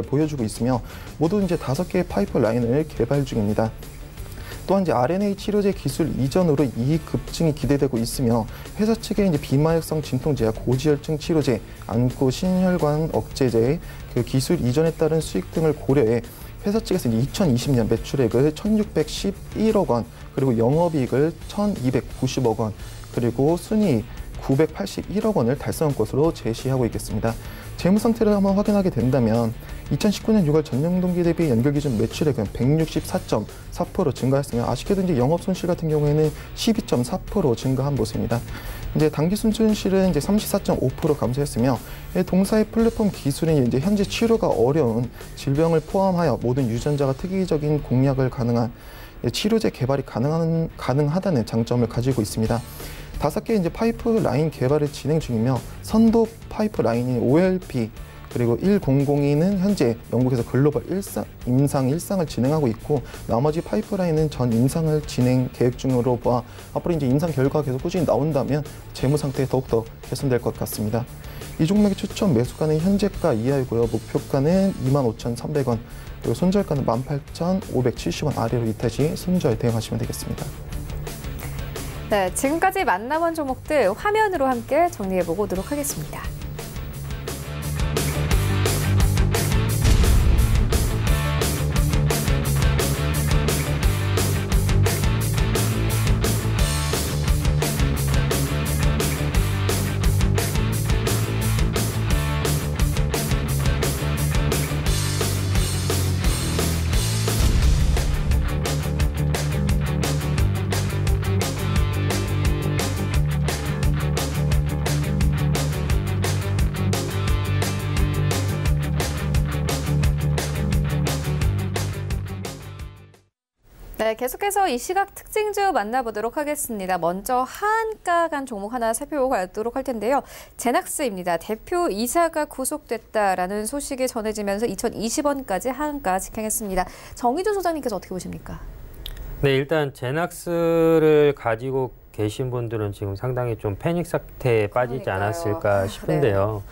보여주고 있으며 모두 이제 5개의 파이프라인을 개발 중입니다. 또한 이제 RNA 치료제 기술 이전으로 이익 급증이 기대되고 있으며 회사 측의 이제 비마약성 진통제약, 고지혈증 치료제, 안구 신혈관 억제제 그 기술 이전에 따른 수익 등을 고려해 회사 측에서 2020년 매출액을 1,611억 원, 그리고 영업이익을 1,290억 원, 그리고 순이익 981억 원을 달성한 것으로 제시하고 있겠습니다. 재무 상태를 한번 확인하게 된다면 2019년 6월 전년동기 대비 연결기준 매출액은 164.4% 증가했으며 아쉽게도 이제 영업 손실 같은 경우에는 12.4% 증가한 모습입니다. 이제 당기 순손실은 이제 34.5% 감소했으며 동사의 플랫폼 기술은 이제 현재 치료가 어려운 질병을 포함하여 모든 유전자가 특이적인 공략을 가능한 치료제 개발이 가능하다는 장점을 가지고 있습니다. 5개 이제 파이프라인 개발을 진행 중이며 선도 파이프라인인 OLP 그리고 1002는 현재 영국에서 글로벌 임상 1상을 진행하고 있고 나머지 파이프라인은 전 임상을 진행 계획 중으로 봐 앞으로 이제 임상 결과가 계속 꾸준히 나온다면 재무 상태 더욱더 개선될 것 같습니다. 이 종목의 추천 매수가는 현재가 이하이고요. 목표가는 25,300원, 그리고 손절가는 18,570원 아래로 이탈시 손절 대응하시면 되겠습니다. 네, 지금까지 만나본 종목들 화면으로 함께 정리해보고 오도록 하겠습니다. 네, 계속해서 이 시각 특징주 만나보도록 하겠습니다. 먼저 하한가 간 종목 하나 살펴보고 가도록 할 텐데요. 제낙스입니다. 대표 이사가 구속됐다라는 소식이 전해지면서 2,020원까지 하한가 직행했습니다. 정의조 소장님께서 어떻게 보십니까? 네, 일단 제낙스를 가지고 계신 분들은 지금 상당히 좀 패닉 상태에 빠지지 않았을까 싶은데요.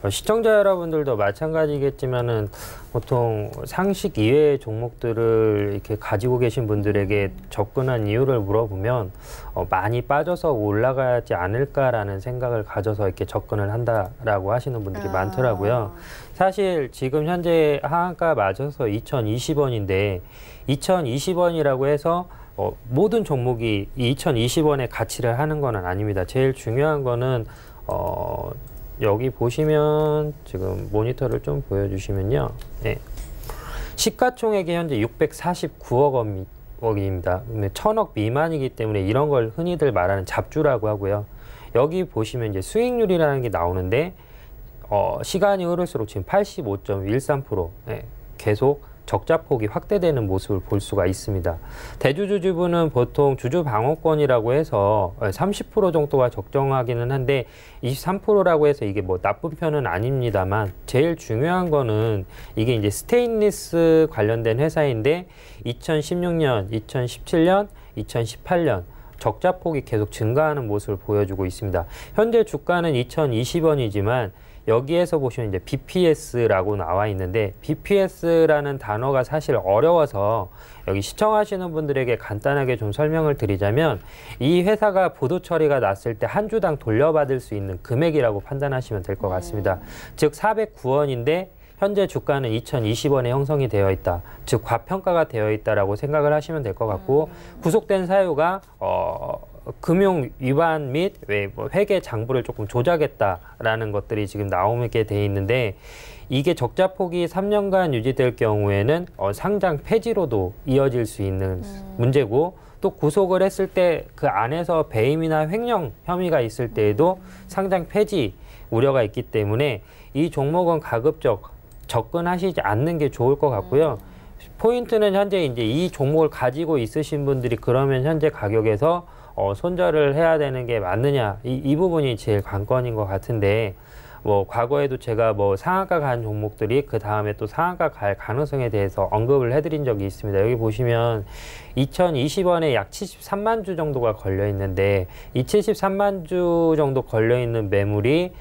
네. 시청자 여러분들도 마찬가지겠지만은 보통 상식 이외의 종목들을 이렇게 가지고 계신 분들에게 접근한 이유를 물어보면 많이 빠져서 올라가지 않을까라는 생각을 가져서 이렇게 접근을 한다라고 하시는 분들이 많더라고요. 사실 지금 현재 하한가 맞아서 2,020원인데 2,020원이라고 해서 모든 종목이 2,020원의 가치를 하는 건 아닙니다. 제일 중요한 거는 여기 보시면 지금 모니터를 좀 보여주시면요. 네. 시가총액이 현재 649억 원입니다. 1,000억 미만이기 때문에 이런 걸 흔히들 말하는 잡주라고 하고요. 여기 보시면 이제 수익률이라는 게 나오는데 시간이 흐를수록 지금 85.13% 네. 계속 적자폭이 확대되는 모습을 볼 수가 있습니다. 대주주주분은 보통 주주방어권이라고 해서 30% 정도가 적정하기는 한데 23%라고 해서 이게 뭐 나쁜 편은 아닙니다만 제일 중요한 거는 이게 이제 스테인리스 관련된 회사인데 2016년, 2017년, 2018년 적자폭이 계속 증가하는 모습을 보여주고 있습니다. 현재 주가는 2,020원이지만 여기에서 보시면 이제 BPS라고 나와 있는데 BPS라는 단어가 사실 어려워서 여기 시청하시는 분들에게 간단하게 좀 설명을 드리자면 이 회사가 부도 처리가 났을 때 한 주당 돌려받을 수 있는 금액이라고 판단하시면 될 것 같습니다. 즉 409원인데 현재 주가는 2,020원에 형성이 되어 있다. 즉 과평가가 되어 있다라고 생각을 하시면 될 것 같고 구속된 사유가 금융 위반 및 회계 장부를 조금 조작했다라는 것들이 지금 나오게 돼 있는데 이게 적자폭이 3년간 유지될 경우에는 상장 폐지로도 이어질 수 있는 문제고 또 구속을 했을 때 그 안에서 배임이나 횡령 혐의가 있을 때에도 상장 폐지 우려가 있기 때문에 이 종목은 가급적 접근하시지 않는 게 좋을 것 같고요. 포인트는 현재 이제 이 종목을 가지고 있으신 분들이 그러면 현재 가격에서 손절을 해야 되는 게 맞느냐 이 부분이 제일 관건인 것 같은데 뭐 과거에도 제가 뭐 상한가 간 종목들이 그 다음에 또 상한가 갈 가능성에 대해서 언급을 해드린 적이 있습니다. 여기 보시면 2020원에 약 73만 주 정도가 걸려 있는데 이 73만 주 정도 걸려 있는 매물이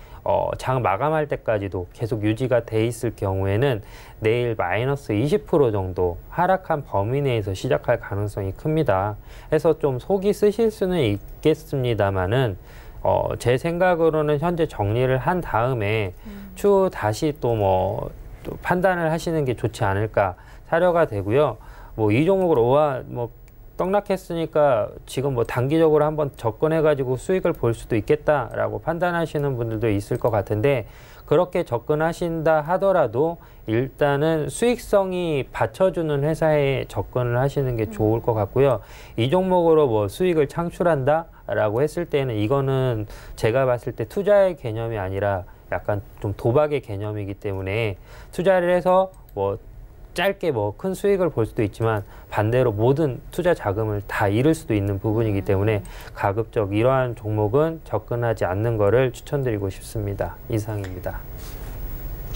장 마감할 때까지도 계속 유지가 돼 있을 경우에는 내일 마이너스 20% 정도 하락한 범위 내에서 시작할 가능성이 큽니다. 그래서 좀 속이 쓰실 수는 있겠습니다만은 제 생각으로는 현재 정리를 한 다음에 추후 다시 또 판단을 하시는 게 좋지 않을까 사려가 되고요. 뭐 이 종목으로 떡락했으니까 지금 단기적으로 한번 접근해가지고 수익을 볼 수도 있겠다라고 판단하시는 분들도 있을 것 같은데 그렇게 접근하신다 하더라도 일단은 수익성이 받쳐주는 회사에 접근을 하시는 게 좋을 것 같고요. 이 종목으로 수익을 창출한다라고 했을 때는 이거는 제가 봤을 때 투자의 개념이 아니라 약간 좀 도박의 개념이기 때문에 투자를 해서 짧게 큰 수익을 볼 수도 있지만 반대로 모든 투자 자금을 다 잃을 수도 있는 부분이기 때문에 가급적 이러한 종목은 접근하지 않는 거를 추천드리고 싶습니다. 이상입니다.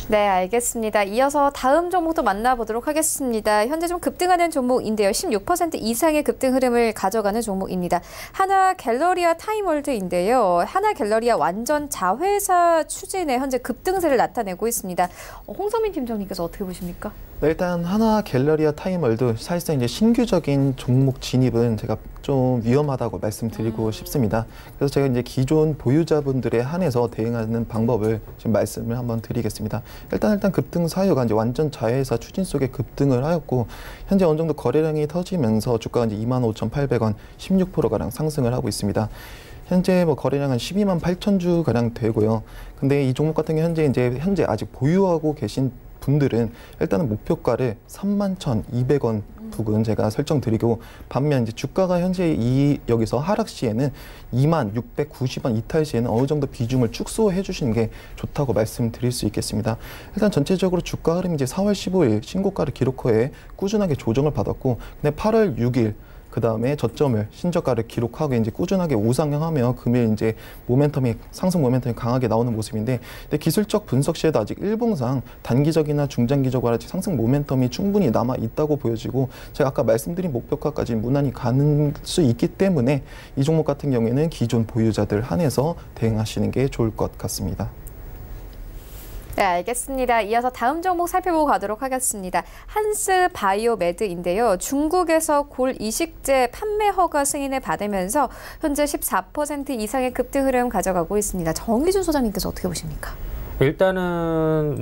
네, 알겠습니다. 이어서 다음 종목도 만나보도록 하겠습니다. 현재 좀 급등하는 종목인데요. 16% 이상의 급등 흐름을 가져가는 종목입니다. 하나갤러리아 타임월드인데요. 하나갤러리아 완전 자회사 추진에 현재 급등세를 나타내고 있습니다. 홍성민 팀장님께서 어떻게 보십니까? 네, 일단 하나갤러리아 타임월드 사실상 이제 신규적인 종목 진입은 제가 좀 위험하다고 말씀드리고 싶습니다. 그래서 제가 이제 기존 보유자분들에 한해서 대응하는 방법을 지금 말씀을 한번 드리겠습니다. 일단 급등 사유가 이제 완전 자회사 추진 속에 급등을 하였고 현재 어느 정도 거래량이 터지면서 주가가 이제 25,800원 16%가량 상승을 하고 있습니다. 현재 거래량은 12만 8천 주 가량 되고요. 근데 이 종목 같은 경우 현재 아직 보유하고 계신 분들은 일단은 목표가를 31,200원 부근 제가 설정드리고 반면 이제 주가가 현재 여기서 하락 시에는 26,690원 이탈 시에는 어느 정도 비중을 축소해 주시는 게 좋다고 말씀드릴 수 있겠습니다. 일단 전체적으로 주가 흐름이 이제 4월 15일 신고가를 기록 후에 꾸준하게 조정을 받았고 근데 8월 6일 그 다음에 저점을 신저가를 기록하고 이제 꾸준하게 우상향하며 금일 이제 상승 모멘텀이 강하게 나오는 모습인데 근데 기술적 분석 시에도 아직 일봉상 단기적이나 중장기적으로 아직 상승 모멘텀이 충분히 남아 있다고 보여지고 제가 아까 말씀드린 목표가까지 무난히 가는 수 있기 때문에 이 종목 같은 경우에는 기존 보유자들 한해서 대응하시는 게 좋을 것 같습니다. 네, 알겠습니다. 이어서 다음 종목 살펴보고 가도록 하겠습니다. 한스바이오메드인데요. 중국에서 골 이식제 판매 허가 승인을 받으면서 현재 14% 이상의 급등 흐름 가져가고 있습니다. 정의준 소장님께서 어떻게 보십니까? 일단은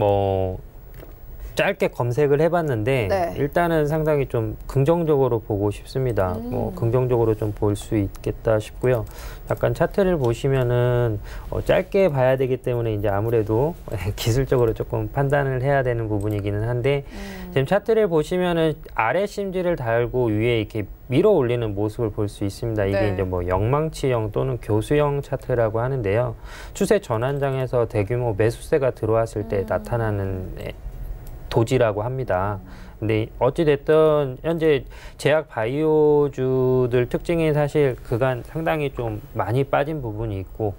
짧게 검색을 해봤는데 네. 일단은 상당히 좀 긍정적으로 보고 싶습니다. 긍정적으로 좀 볼 수 있겠다 싶고요. 약간 차트를 보시면은 짧게 봐야 되기 때문에 이제 아무래도 기술적으로 조금 판단을 해야 되는 부분이기는 한데 지금 차트를 보시면은 아래 심지를 달고 위에 이렇게 밀어 올리는 모습을 볼 수 있습니다. 이게 네. 이제 영망치형 또는 교수형 차트라고 하는데요. 추세 전환장에서 대규모 매수세가 들어왔을 때 나타나는 도지라고 합니다. 근데 어찌됐든 현재 제약 바이오주들 특징이 사실 그간 상당히 좀 많이 빠진 부분이 있고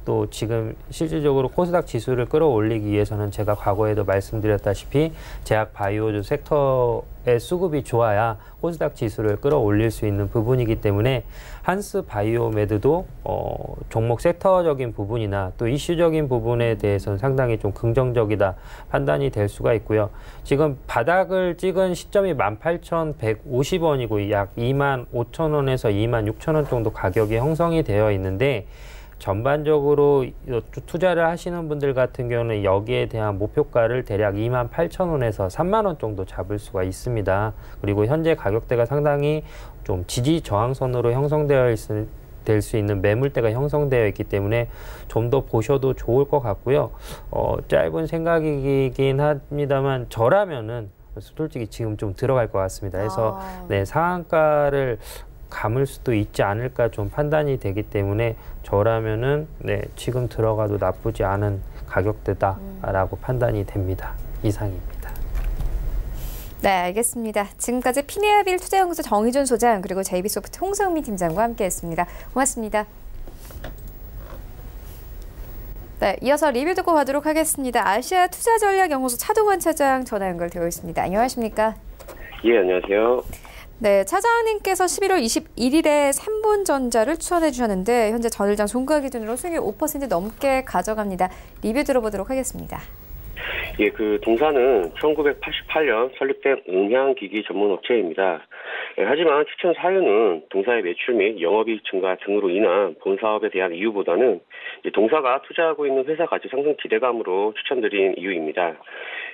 또 지금 실질적으로 코스닥 지수를 끌어올리기 위해서는 제가 과거에도 말씀드렸다시피 제약 바이오주 섹터의 수급이 좋아야 코스닥 지수를 끌어올릴 수 있는 부분이기 때문에 한스바이오메드도 종목 섹터적인 부분이나 또 이슈적인 부분에 대해서는 상당히 좀 긍정적이다 판단이 될 수가 있고요. 지금 바닥을 찍은 시점이 18,150원이고 약 25,000원에서 26,000원 정도 가격이 형성이 되어 있는데 전반적으로 투자를 하시는 분들 같은 경우는 여기에 대한 목표가를 대략 28,000원에서 3만 원 정도 잡을 수가 있습니다. 그리고 현재 가격대가 상당히 좀 지지 저항선으로 형성되어 될 수 있는 매물대가 형성되어 있기 때문에 좀 더 보셔도 좋을 것 같고요. 짧은 생각이긴 합니다만 저라면은 솔직히 지금 좀 들어갈 것 같습니다. 그래서 네, 상한가를 감을 수도 있지 않을까 좀 판단이 되기 때문에 저라면은 네, 지금 들어가도 나쁘지 않은 가격대다라고 판단이 됩니다. 이상입니다. 네, 알겠습니다. 지금까지 피니아빌 투자연구소 정의준 소장 그리고 JB소프트 홍성민 팀장과 함께했습니다. 고맙습니다. 네, 이어서 리뷰 듣고 가도록 하겠습니다. 아시아 투자전략연구소 차동원 차장 전화 연결되어 있습니다. 안녕하십니까? 예, 안녕하세요. 네, 차장님께서 11월 21일에 삼본전자를 추천해 주셨는데 현재 전일장 종가 기준으로 수익률 5% 넘게 가져갑니다. 리뷰 들어보도록 하겠습니다. 예, 동사는 1988년 설립된 음향기기 전문 업체입니다. 예, 하지만 추천 사유는 동사의 매출 및 영업이익 증가 등으로 인한 본 사업에 대한 이유보다는 동사가 투자하고 있는 회사 가치 상승 기대감으로 추천드린 이유입니다.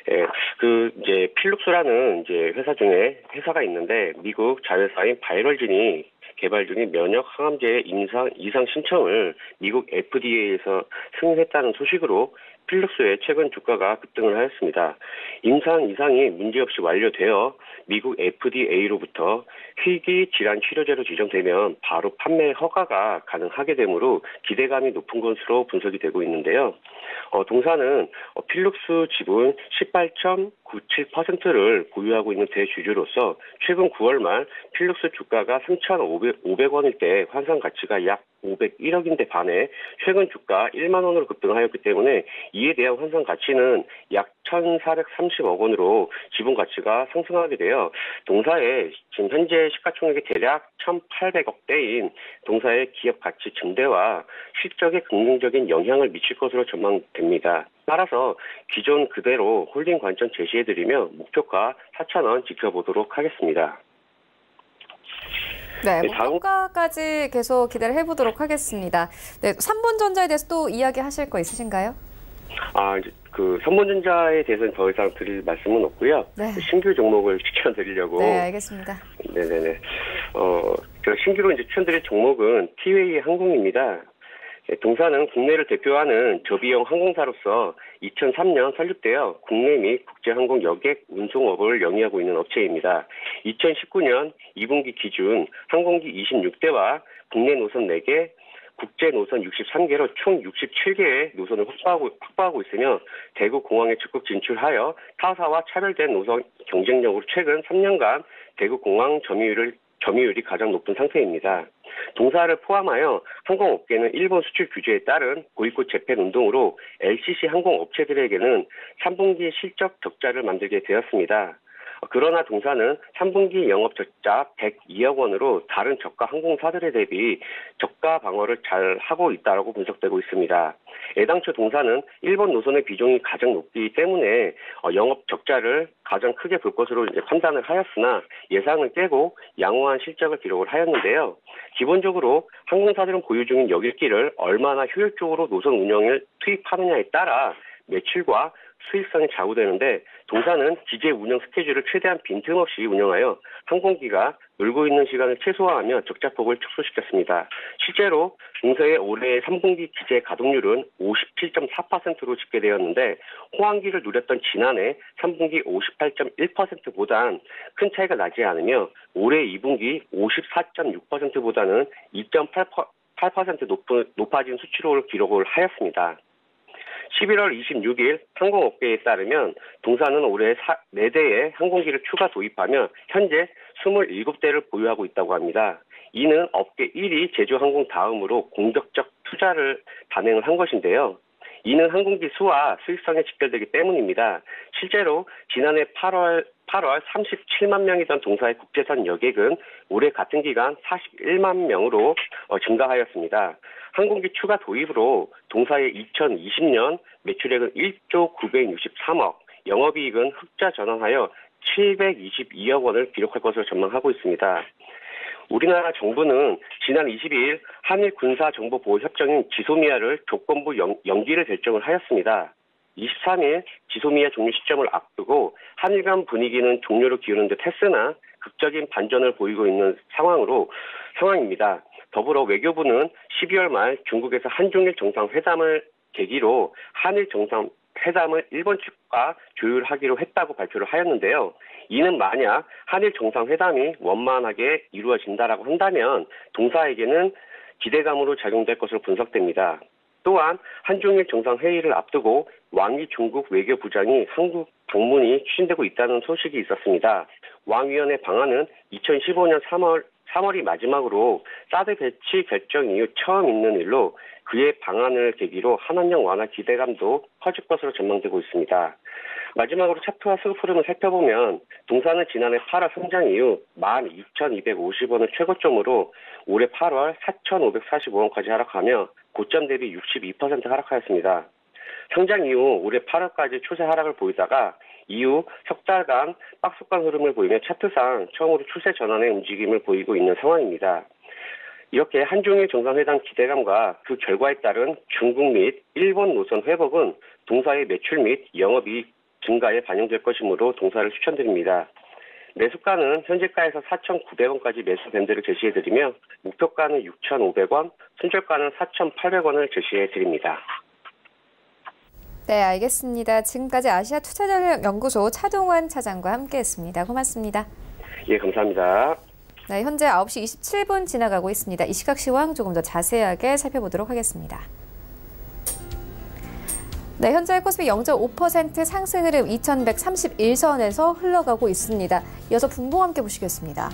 예, 이제 필룩스라는 회사 중에 회사가 있는데 미국 자회사인 바이럴진이 개발 중인 면역 항암제 이상 신청을 미국 FDA에서 승인했다는 소식으로 필룩스의 최근 주가가 급등을 하였습니다. 임상 이상이 문제없이 완료되어 미국 FDA로부터 희귀 질환 치료제로 지정되면 바로 판매 허가가 가능하게 되므로 기대감이 높은 것으로 분석이 되고 있는데요. 동사는 필룩스 지분 18.97%를 보유하고 있는 대주주로서 최근 9월 말 필룩스 주가가 3,500원일 때 환산 가치가 약 501억인데 반해 최근 주가 1만 원으로 급등하였기 때문에 이에 대한 환산 가치는 약 1,430억 원으로 지분 가치가 상승하게 되어 동사의 지금 현재 시가총액이 대략 1,800억대인 동사의 기업 가치 증대와 실적에 긍정적인 영향을 미칠 것으로 전망됩니다. 따라서 기존 그대로 홀딩 관점 제시해드리며 목표가 4,000원 지켜보도록 하겠습니다. 네, 목표가까지 계속 기대를 해보도록 하겠습니다. 네, 삼본전자에 대해서 또 이야기하실 거 있으신가요? 삼본전자에 대해서는 더 이상 드릴 말씀은 없고요. 네. 신규 종목을 추천드리려고. 네, 알겠습니다. 네네네. 신규로 추천드릴 종목은 티웨이 항공입니다. 동사는 국내를 대표하는 저비용 항공사로서 2003년 설립되어 국내 및 국제 항공 여객 운송업을 영위하고 있는 업체입니다. 2019년 2분기 기준 항공기 26대와 국내 노선 4개, 국제 노선 63개로 총 67개의 노선을 확보하고 있으며 대구 공항에 적극 진출하여 타사와 차별된 노선 경쟁력으로 최근 3년간 대구 공항 점유율이 가장 높은 상태입니다. 동사를 포함하여 항공업계는 일본 수출 규제에 따른 고위급 재팬 운동으로 LCC 항공업체들에게는 3분기 실적 적자를 만들게 되었습니다. 그러나 동사는 3분기 영업 적자 102억 원으로 다른 저가 항공사들에 대비 저가 방어를 잘 하고 있다고 분석되고 있습니다. 애당초 동사는 일본 노선의 비중이 가장 높기 때문에 영업 적자를 가장 크게 볼 것으로 판단을 하였으나 예상을 깨고 양호한 실적을 기록을 하였는데요. 기본적으로 항공사들은 보유 중인 여객기를 얼마나 효율적으로 노선 운영에 투입하느냐에 따라 매출과 수익성이 좌우되는데 동사는 기재 운영 스케줄을 최대한 빈틈없이 운영하여 항공기가 놀고 있는 시간을 최소화하며 적자폭을 축소시켰습니다. 실제로 동사의 올해 3분기 기재 가동률은 57.4%로 집계되었는데 호황기를 누렸던 지난해 3분기 58.1%보단 큰 차이가 나지 않으며 올해 2분기 54.6%보다는 2.8% 높아진 수치로 기록을 하였습니다. 11월 26일 항공업계에 따르면 동사는 올해 4대의 항공기를 추가 도입하며 현재 27대를 보유하고 있다고 합니다. 이는 업계 1위 제주항공 다음으로 공격적 투자를 단행을 한 것인데요. 이는 항공기 수와 수익성에 직결되기 때문입니다. 실제로 지난해 8월 37만 명이던 동사의 국제선 여객은 올해 같은 기간 41만 명으로 증가하였습니다. 항공기 추가 도입으로 동사의 2020년 매출액은 1조 963억, 영업이익은 흑자 전환하여 722억 원을 기록할 것으로 전망하고 있습니다. 우리나라 정부는 지난 22일 한일 군사정보보호협정인 지소미아를 조건부 연기를 결정을 하였습니다. 23일 지소미아 종료 시점을 앞두고 한일 간 분위기는 종료로 기우는 듯 했으나 극적인 반전을 보이고 있는 상황입니다. 더불어 외교부는 12월 말 중국에서 한중일 정상회담을 계기로 한일 정상회담을 일본 측과 조율하기로 했다고 발표를 하였는데요. 이는 만약 한일 정상회담이 원만하게 이루어진다라고 한다면 동사에게는 기대감으로 작용될 것으로 분석됩니다. 또한 한중일 정상회의를 앞두고 왕이 중국 외교부장이 한국 방문이 추진되고 있다는 소식이 있었습니다. 왕 위원의 방한은 2015년 3월이 마지막으로 사드 배치 결정 이후 처음 있는 일로 그의 방한을 계기로 한한령 완화 기대감도 커질 것으로 전망되고 있습니다. 마지막으로 차트와 수급 흐름을 살펴보면 동사는 지난해 8월 상장 이후 12,250원을 최고점으로 올해 8월 4,545원까지 하락하며 고점 대비 62% 하락하였습니다. 상장 이후 올해 8월까지 추세 하락을 보이다가 이후 석 달간 박스권 흐름을 보이며 차트상 처음으로 추세 전환의 움직임을 보이고 있는 상황입니다. 이렇게 한중일 정상회담 기대감과 그 결과에 따른 중국 및 일본 노선 회복은 동사의 매출 및 영업이익 증가에 반영될 것이므로 동사를 추천드립니다. 매수가는 현재가에서 4,900원까지 매수 밴드를 제시해드리며 목표가는 6,500원, 손절가는 4,800원을 제시해드립니다. 네, 알겠습니다. 지금까지 아시아투자전략연구소 차동환 차장과 함께했습니다. 고맙습니다. 예, 감사합니다. 네, 현재 9시 27분 지나가고 있습니다. 이 시각 시황 조금 더 자세하게 살펴보도록 하겠습니다. 네, 현재 코스피 0.5% 상승 흐름 2131선에서 흘러가고 있습니다. 이어서 분봉 함께 보시겠습니다.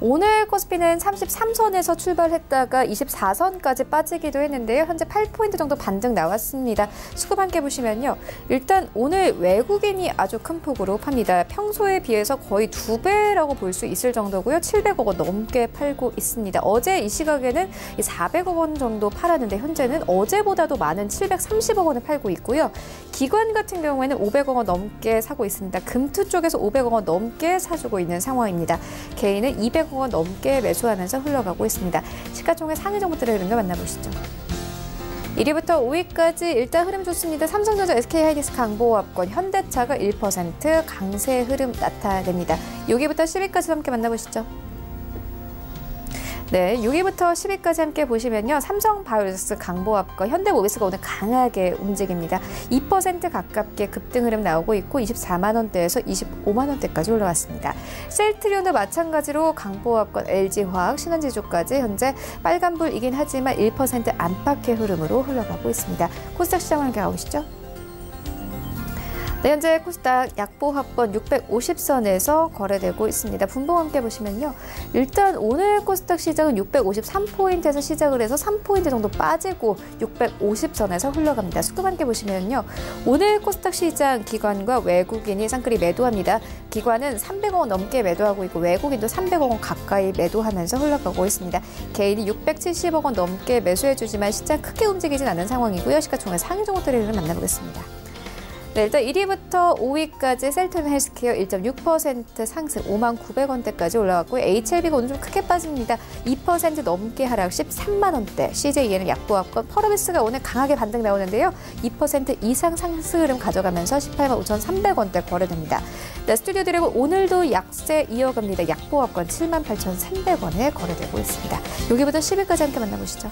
오늘 코스피는 33선에서 출발했다가 24선까지 빠지기도 했는데요. 현재 8포인트 정도 반등 나왔습니다. 수급 함께 보시면요. 일단 오늘 외국인이 아주 큰 폭으로 팝니다. 평소에 비해서 거의 2배라고 볼 수 있을 정도고요. 700억 원 넘게 팔고 있습니다. 어제 이 시각에는 400억 원 정도 팔았는데 현재는 어제보다도 많은 730억 원을 팔고 있고요. 기관 같은 경우에는 500억 원 넘게 사고 있습니다. 금투 쪽에서 500억 원 넘게 사주고 있는 상황입니다. 개인은 200억 원 넘게 매수하면서 흘러가고 있습니다. 시가총액 상위 정보들의 흐름을 만나보시죠. 1위부터 5위까지 일단 흐름 좋습니다. 삼성전자, SK하이닉스, 강보합권, 현대차가 1% 강세 흐름 나타냅니다. 6위부터 10위까지 함께 만나보시죠. 네, 6위부터 10위까지 함께 보시면요. 삼성바이오로직스, 강보합권, 현대모비스가 오늘 강하게 움직입니다. 2% 가깝게 급등 흐름 나오고 있고 24만 원대에서 25만 원대까지 올라갔습니다. 셀트리온도 마찬가지로 강보합권, LG화학, 신한지주까지 현재 빨간불이긴 하지만 1% 안팎의 흐름으로 흘러가고 있습니다. 코스닥 시장 함께 가보시죠. 네, 현재 코스닥 약보합권 650선에서 거래되고 있습니다. 분봉 함께 보시면요. 일단 오늘 코스닥 시장은 653포인트에서 시작을 해서 3포인트 정도 빠지고 650선에서 흘러갑니다. 수급 함께 보시면요. 오늘 코스닥 시장 기관과 외국인이 쌍끌이 매도합니다. 기관은 300억 원 넘게 매도하고 있고 외국인도 300억 원 가까이 매도하면서 흘러가고 있습니다. 개인이 670억 원 넘게 매수해주지만 시장 크게 움직이진 않은 상황이고요. 시가총액 상위 종목들을 만나보겠습니다. 네, 일단 1위부터 5위까지 셀트리온 헬스케어 1.6% 상승 5만 900원대까지 올라왔고요. HLB가 오늘 좀 크게 빠집니다. 2% 넘게 하락 13만 원대. CJEN은 약보합권, 펄어비스가 오늘 강하게 반등 나오는데요. 2% 이상 상승 흐름 가져가면서 18만 5,300원대 거래됩니다. 네, 스튜디오 드래곤 오늘도 약세 이어갑니다. 약보합권 7만 8,300원에 거래되고 있습니다. 여기부터 10위까지 함께 만나보시죠.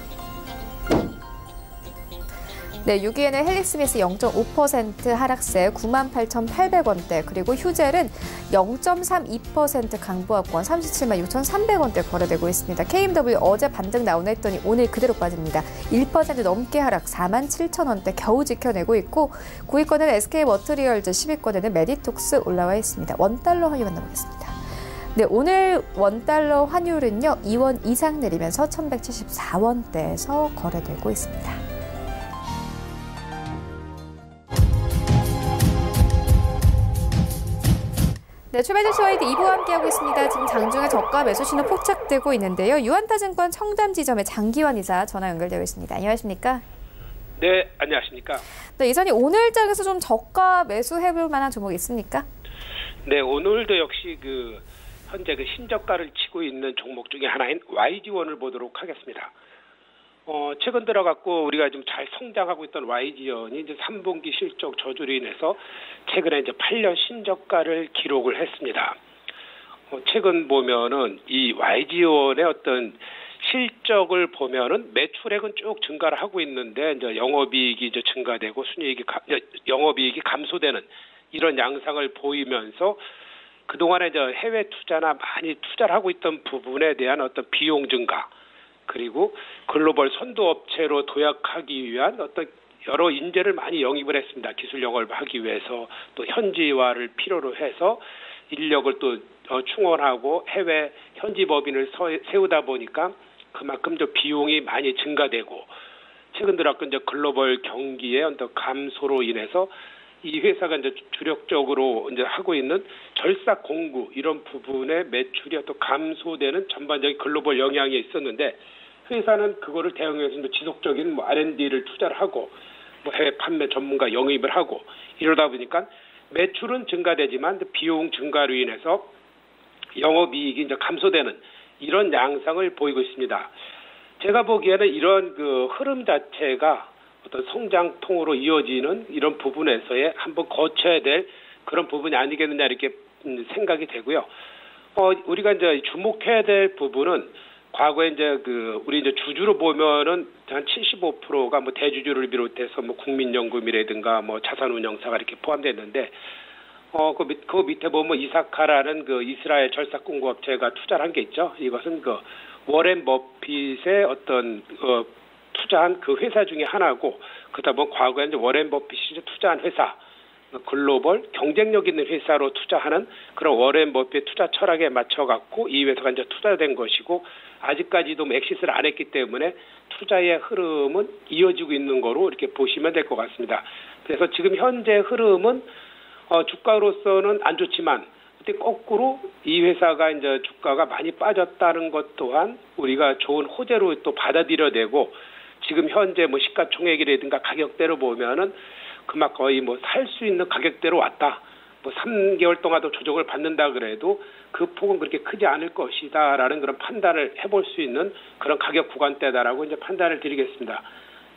네, 6위에는 헬릭스미스 0.5% 하락세 98,800원대, 그리고 휴젤은 0.32% 강보합권 37만 6,300원대 거래되고 있습니다. KMW 어제 반등 나오나 했더니 오늘 그대로 빠집니다. 1% 넘게 하락 47,000원대 겨우 지켜내고 있고 9위권은 SK워터리얼즈, 10위권에는 메디톡스 올라와 있습니다. 원달러 환율 만나보겠습니다. 네, 오늘 원달러 환율은요 2원 이상 내리면서 1,174원대에서 거래되고 있습니다. 네, 출발증시와이드 2부와 함께하고 있습니다. 지금 장중에 저가 매수 신호 포착되고 있는데요. 유한타증권 청담지점의 장기환 이사 전화 연결되어 있습니다. 안녕하십니까? 네, 안녕하십니까? 네, 이사님 오늘 장에서 좀 저가 매수해볼 만한 종목이 있습니까? 네, 오늘도 역시 현재 그 신저가를 치고 있는 종목 중에 하나인 YG원을 보도록 하겠습니다. 최근 들어갖고 우리가 좀 잘 성장하고 있던 YG원이 이제 3분기 실적 저조로 인해서 최근에 이제 8년 신저가를 기록을 했습니다. 최근 보면은 이 YG원의 어떤 실적을 보면은 매출액은 쭉 증가를 하고 있는데 이제 영업이익이 이제 증가되고 영업이익이 감소되는 이런 양상을 보이면서 그동안에 이제 해외 투자나 많이 투자를 하고 있던 부분에 대한 어떤 비용 증가 그리고 글로벌 선도 업체로 도약하기 위한 어떤 여러 인재를 많이 영입을 했습니다. 기술 영업을 하기 위해서 또 현지화를 필요로 해서 인력을 또 충원하고 해외 현지 법인을 세우다 보니까 그만큼 저 비용이 많이 증가되고 최근 들어 이제 글로벌 경기의 어떤 감소로 인해서 이 회사가 이제 주력적으로 이제 하고 있는 절삭 공구 이런 부분의 매출이 또 감소되는 전반적인 글로벌 영향이 있었는데 회사는 그거를 대응해서 지속적인 R&D를 투자를 하고 해외 판매 전문가 영입을 하고 이러다 보니까 매출은 증가되지만 비용 증가로 인해서 영업이익이 이제 감소되는 이런 양상을 보이고 있습니다. 제가 보기에는 이런 그 흐름 자체가 어떤 성장통으로 이어지는 이런 부분에서의 한번 거쳐야 될 그런 부분이 아니겠느냐 이렇게 생각이 되고요. 우리가 이제 주목해야 될 부분은 과거에 이제 우리 이제 주주로 보면은 한 75%가 뭐 대주주를 비롯해서 뭐 국민연금이라든가 뭐 자산운용사가 이렇게 포함됐는데 그 밑에 보면 이사카라는 그 이스라엘 절삭 공구 업체가 투자를 한 게 있죠. 이것은 그 워렌 버핏의 어떤 투자한 그 회사 중에 하나고 그다음에 과거에 이제 워렌 버핏이 투자한 회사 글로벌 경쟁력 있는 회사로 투자하는 그런 워렌 버핏 투자 철학에 맞춰 갖고 이 회사가 이제 투자된 것이고 아직까지도 엑시스를 안 했기 때문에 투자의 흐름은 이어지고 있는 거로 이렇게 보시면 될 것 같습니다. 그래서 지금 현재 흐름은 주가로서는 안 좋지만 그때 거꾸로 이 회사가 이제 주가가 많이 빠졌다는 것 또한 우리가 좋은 호재로 또 받아들여내고 지금 현재 뭐 시가총액이라든가 가격대로 보면은 그만 거의 뭐 살 수 있는 가격대로 왔다. 뭐 3개월 동안도 조정을 받는다 그래도 그 폭은 그렇게 크지 않을 것이다라는 그런 판단을 해볼 수 있는 그런 가격 구간대다라고 이제 판단을 드리겠습니다.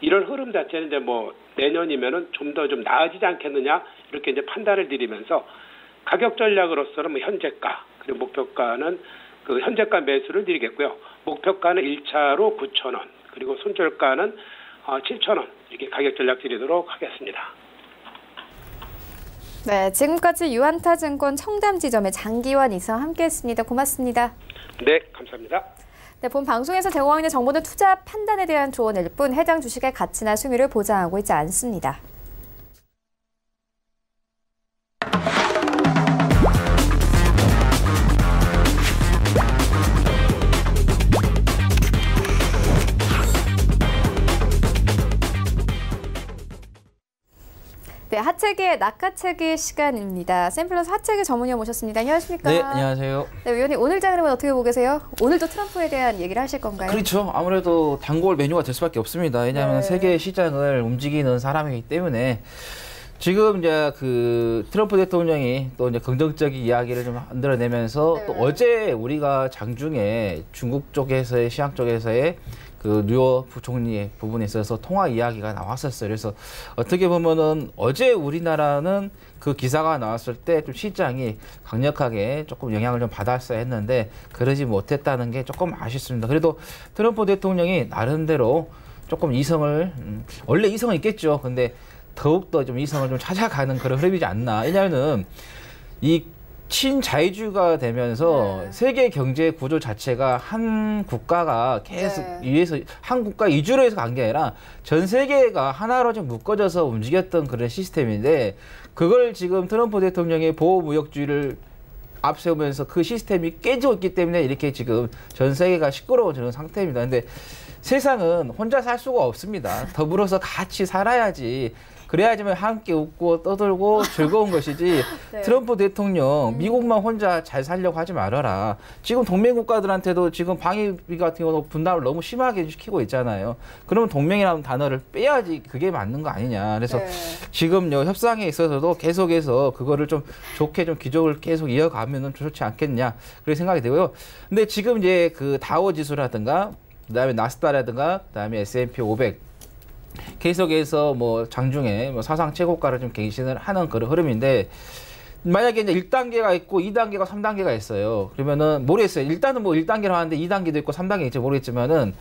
이런 흐름 자체는 이제 뭐 내년이면은 좀 더 좀 나아지지 않겠느냐 이렇게 이제 판단을 드리면서 가격 전략으로서는 뭐 현재가 그리고 목표가는 그 현재가 매수를 드리겠고요. 목표가는 1차로 9,000원 그리고 손절가는 7,000원 이렇게 가격 전략 드리도록 하겠습니다. 네, 지금까지 유한타증권 청담지점의 장기환 이사와 함께했습니다. 고맙습니다. 네, 감사합니다. 네, 본 방송에서 제공하는 정보는 투자 판단에 대한 조언일 뿐 해당 주식의 가치나 수익률을 보장하고 있지 않습니다. 네, 하체기의 낙하체기 시간입니다. 샘플러스 하체기 전문위원 모셨습니다. 안녕하십니까? 네, 안녕하세요. 네, 위원님 오늘 장르는 어떻게 보고 계세요? 오늘도 트럼프에 대한 얘기를 하실 건가요? 그렇죠. 아무래도 단골 메뉴가 될 수밖에 없습니다. 왜냐하면 네. 세계 시장을 움직이는 사람이기 때문에 지금 이제 그 트럼프 대통령이 또 이제 긍정적인 이야기를 좀 만들어내면서 네. 또 어제 우리가 장중에 중국 쪽에서의 시장 쪽에서의 그 뉴욕 부총리의 부분에 있어서 통화 이야기가 나왔었어요. 그래서 어떻게 보면은 어제 우리나라는 그 기사가 나왔을 때 좀 시장이 강력하게 조금 영향을 좀 받았어야 했는데 그러지 못했다는 게 조금 아쉽습니다. 그래도 트럼프 대통령이 나름대로 조금 이성을 원래 이성은 있겠죠. 근데 더욱더 좀 이성을 좀 찾아가는 그런 흐름이지 않나. 왜냐하면 이 친자유주의가 되면서 세계 경제 구조 자체가 한 국가가 계속 위에서 한 국가 위주로 해서 간 게 아니라 전 세계가 하나로 좀 묶어져서 움직였던 그런 시스템인데 그걸 지금 트럼프 대통령의 보호무역주의를 앞세우면서 그 시스템이 깨지고 있기 때문에 이렇게 지금 전 세계가 시끄러워지는 상태입니다. 근데 세상은 혼자 살 수가 없습니다. 더불어서 같이 살아야지. 그래야지만 함께 웃고 떠들고 즐거운 것이지. 네. 트럼프 대통령 미국만 혼자 잘 살려고 하지 말아라. 지금 동맹 국가들한테도 지금 방위비 같은 경우도 분담을 너무 심하게 시키고 있잖아요. 그러면 동맹이라는 단어를 빼야지 그게 맞는 거 아니냐. 그래서 네. 지금 협상에 있어서도 계속해서 그거를 좀 좋게 좀 기조를 계속 이어가면은 좋지 않겠냐. 그렇게 생각이 되고요. 근데 지금 이제 그 다우 지수라든가 그다음에 나스닥이라든가 그다음에 S&P 500 계속해서 뭐 장중에 뭐 사상 최고가를 좀 갱신을 하는 그런 흐름인데 만약에 이제 1단계가 있고 2단계가 3단계가 있어요. 그러면은 모르겠어요. 일단은 뭐 1단계로 하는데 2단계도 있고 3단계 있지 모르겠지만은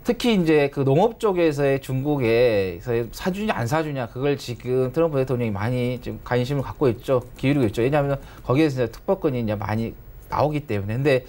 특히 이제 그 농업 쪽에서의 중국에서의 사주냐 안 사주냐 그걸 지금 트럼프 대통령이 많이 좀 관심을 갖고 있죠. 기울이고 있죠. 왜냐하면 거기에서 이제 특허권이 이제 많이 나오기 때문에. 근데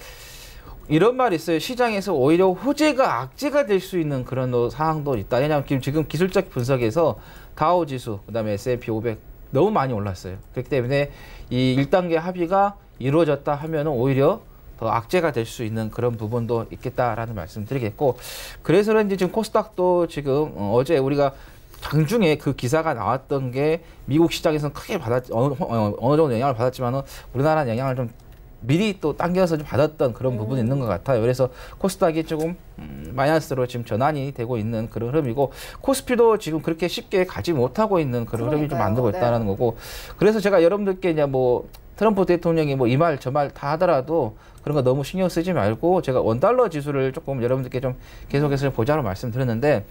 이런 말이 있어요. 시장에서 오히려 호재가 악재가 될 수 있는 그런 상황도 있다. 왜냐하면 지금 기술적 분석에서 다우 지수, 그다음에 S&P 500 너무 많이 올랐어요. 그렇기 때문에 이 1단계 합의가 이루어졌다 하면은 오히려 더 악재가 될 수 있는 그런 부분도 있겠다라는 말씀 드리겠고, 그래서 그런지 지금 코스닥도 지금 어제 우리가 장중에 그 기사가 나왔던 게 미국 시장에서는 크게 어느 정도 영향을 받았지만은 우리나라는 영향을 좀 미리 또 당겨서 좀 받았던 그런 부분이 있는 것 같아요. 그래서 코스닥이 조금 마이너스로 지금 전환이 되고 있는 그런 흐름이고, 코스피도 지금 그렇게 쉽게 가지 못하고 있는 그런 흐름이 좀 만들고 있다는 거고, 그래서 제가 여러분들께 이제 뭐 트럼프 대통령이 뭐 이 말 저 말 다 하더라도 그런 거 너무 신경 쓰지 말고, 제가 원달러 지수를 조금 여러분들께 좀 계속해서 보자로 말씀드렸는데,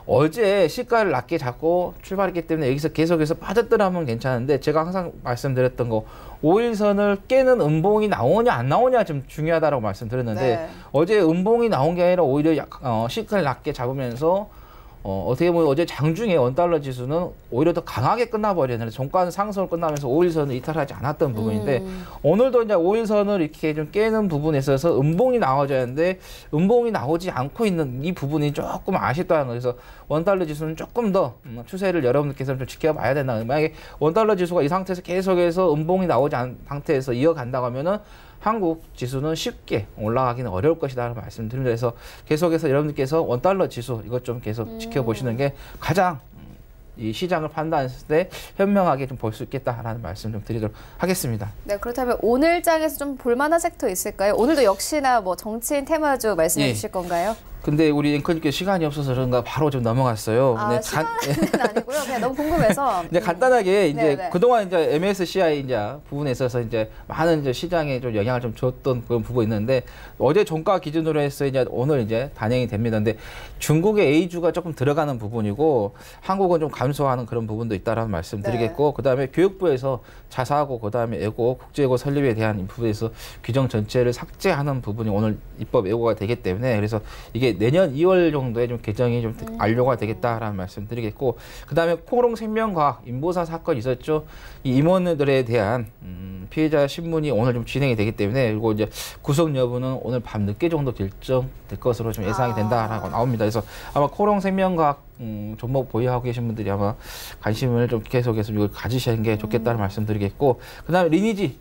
어제 시가를 낮게 잡고 출발했기 때문에 여기서 계속해서 빠졌더라면 괜찮은데, 제가 항상 말씀드렸던 거 5일선을 깨는 음봉이 나오냐 안 나오냐 좀 중요하다고 말씀드렸는데, 네. 어제 음봉이 나온 게 아니라 오히려 시가를 낮게 잡으면서 어떻게 보면 어제 장중에 원달러 지수는 오히려 더 강하게 끝나버렸는데, 종가는 상승을 끝나면서 5일선을 이탈하지 않았던 부분인데, 오늘도 이제 5일선을 이렇게 좀 깨는 부분에 있어서 음봉이 나와줘야 하는데 음봉이 나오지 않고 있는 이 부분이 조금 아쉽다는 거예요. 그래서 원달러 지수는 조금 더 추세를 여러분들께서 좀 지켜봐야 된다. 만약에 원달러 지수가 이 상태에서 계속해서 음봉이 나오지 않은 상태에서 이어간다고 하면은 한국 지수는 쉽게 올라가기는 어려울 것이다라는 말씀드립니다. 그래서 계속해서 여러분들께서 원달러 지수 이것 좀 계속 지켜보시는 게 가장 이 시장을 판단했을 때 현명하게 좀 볼 수 있겠다라는 말씀 좀 드리도록 하겠습니다. 네, 그렇다면 오늘 장에서 좀 볼만한 섹터 있을까요? 오늘도 역시나 뭐 정치인 테마주 말씀해 주실 건가요? 근데 우리 앵커님께 시간이 없어서 그런가 바로 좀 넘어갔어요. 아, 시간은 아니고요. 그냥 너무 궁금해서. 이제 간단하게 이제 그동안 이제 MSCI 이제 부분에 있어서 이제 많은 이제 시장에 좀 영향을 좀 줬던 그런 부분이 있는데, 어제 종가 기준으로 해서 이제 오늘 이제 단행이 됩니다. 근데 중국의 A주가 조금 들어가는 부분이고 한국은 좀 감소하는 그런 부분도 있다라는 말씀드리겠고, 그다음에 교육부에서 자사고 그다음에 예고 국제예고 설립에 대한 부분에서 규정 전체를 삭제하는 부분이 오늘 입법 예고가 되기 때문에, 그래서 이게 내년 2월 정도에 좀 개정이 좀 완료가 되겠다라는 말씀드리겠고, 그다음에 코롱생명과학 인보사 사건이 있었죠. 이 임원들에 대한 피해자 신문이 오늘 좀 진행이 되기 때문에, 그리고 이제 구속 여부는 오늘 밤 늦게 정도 결정될 것으로 좀 예상이 된다라고 나옵니다. 그래서 아마 코롱생명과학 종목 보유하고 계신 분들이 아마 관심을 좀 계속해서 이걸 가지시는 게 좋겠다는 말씀드리겠고, 그다음에 리니지